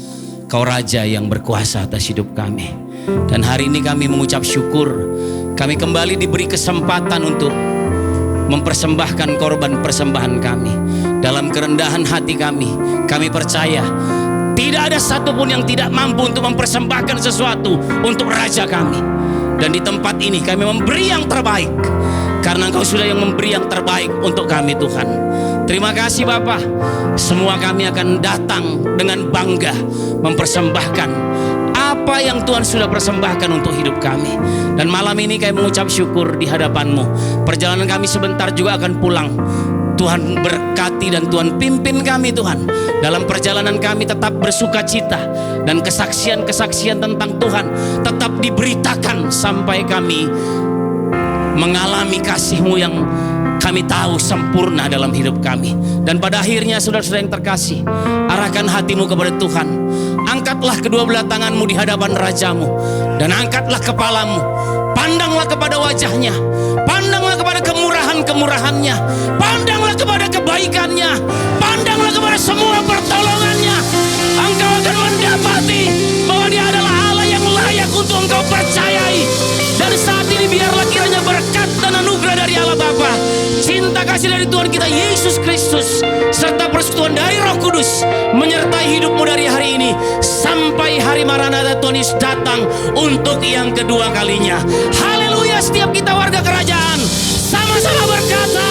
Kau Raja yang berkuasa atas hidup kami. Dan hari ini kami mengucap syukur, kami kembali diberi kesempatan untuk mempersembahkan korban persembahan kami. Dalam kerendahan hati kami percaya tidak ada satupun yang tidak mampu untuk mempersembahkan sesuatu untuk Raja kami. Dan di tempat ini kami memberi yang terbaik, karena Engkau sudah yang memberi yang terbaik untuk kami Tuhan. Terima kasih Bapa. Semua kami akan datang dengan bangga mempersembahkan apa yang Tuhan sudah persembahkan untuk hidup kami. Dan malam ini kami mengucap syukur di hadapan-Mu. Perjalanan kami sebentar juga akan pulang. Tuhan berkati dan Tuhan pimpin kami Tuhan. Dalam perjalanan kami tetap bersuka cita, dan kesaksian-kesaksian tentang Tuhan tetap diberitakan sampai kami mengalami kasih-Mu yang kami tahu sempurna dalam hidup kami. Dan pada akhirnya saudara-saudara yang terkasih, arahkan hatimu kepada Tuhan. Angkatlah kedua belah tanganmu di hadapan Rajamu, dan angkatlah kepalamu. Pandanglah kepada wajahnya, pandanglah kepada kemurahan-kemurahannya, pandanglah kepada kebaikannya, pandanglah kepada semua pertolongannya. Engkau akan mendapati bahwa Dia adalah Allah yang layak untuk engkau percayai. Dan saat ini biarlah kiranya berkat dan Tuhan kita Yesus Kristus serta persekutuan dari Roh Kudus menyertai hidupmu dari hari ini sampai hari Maranatha Tuhan Yesus datang untuk yang kedua kalinya. Haleluya. Setiap kita warga kerajaan sama-sama berkata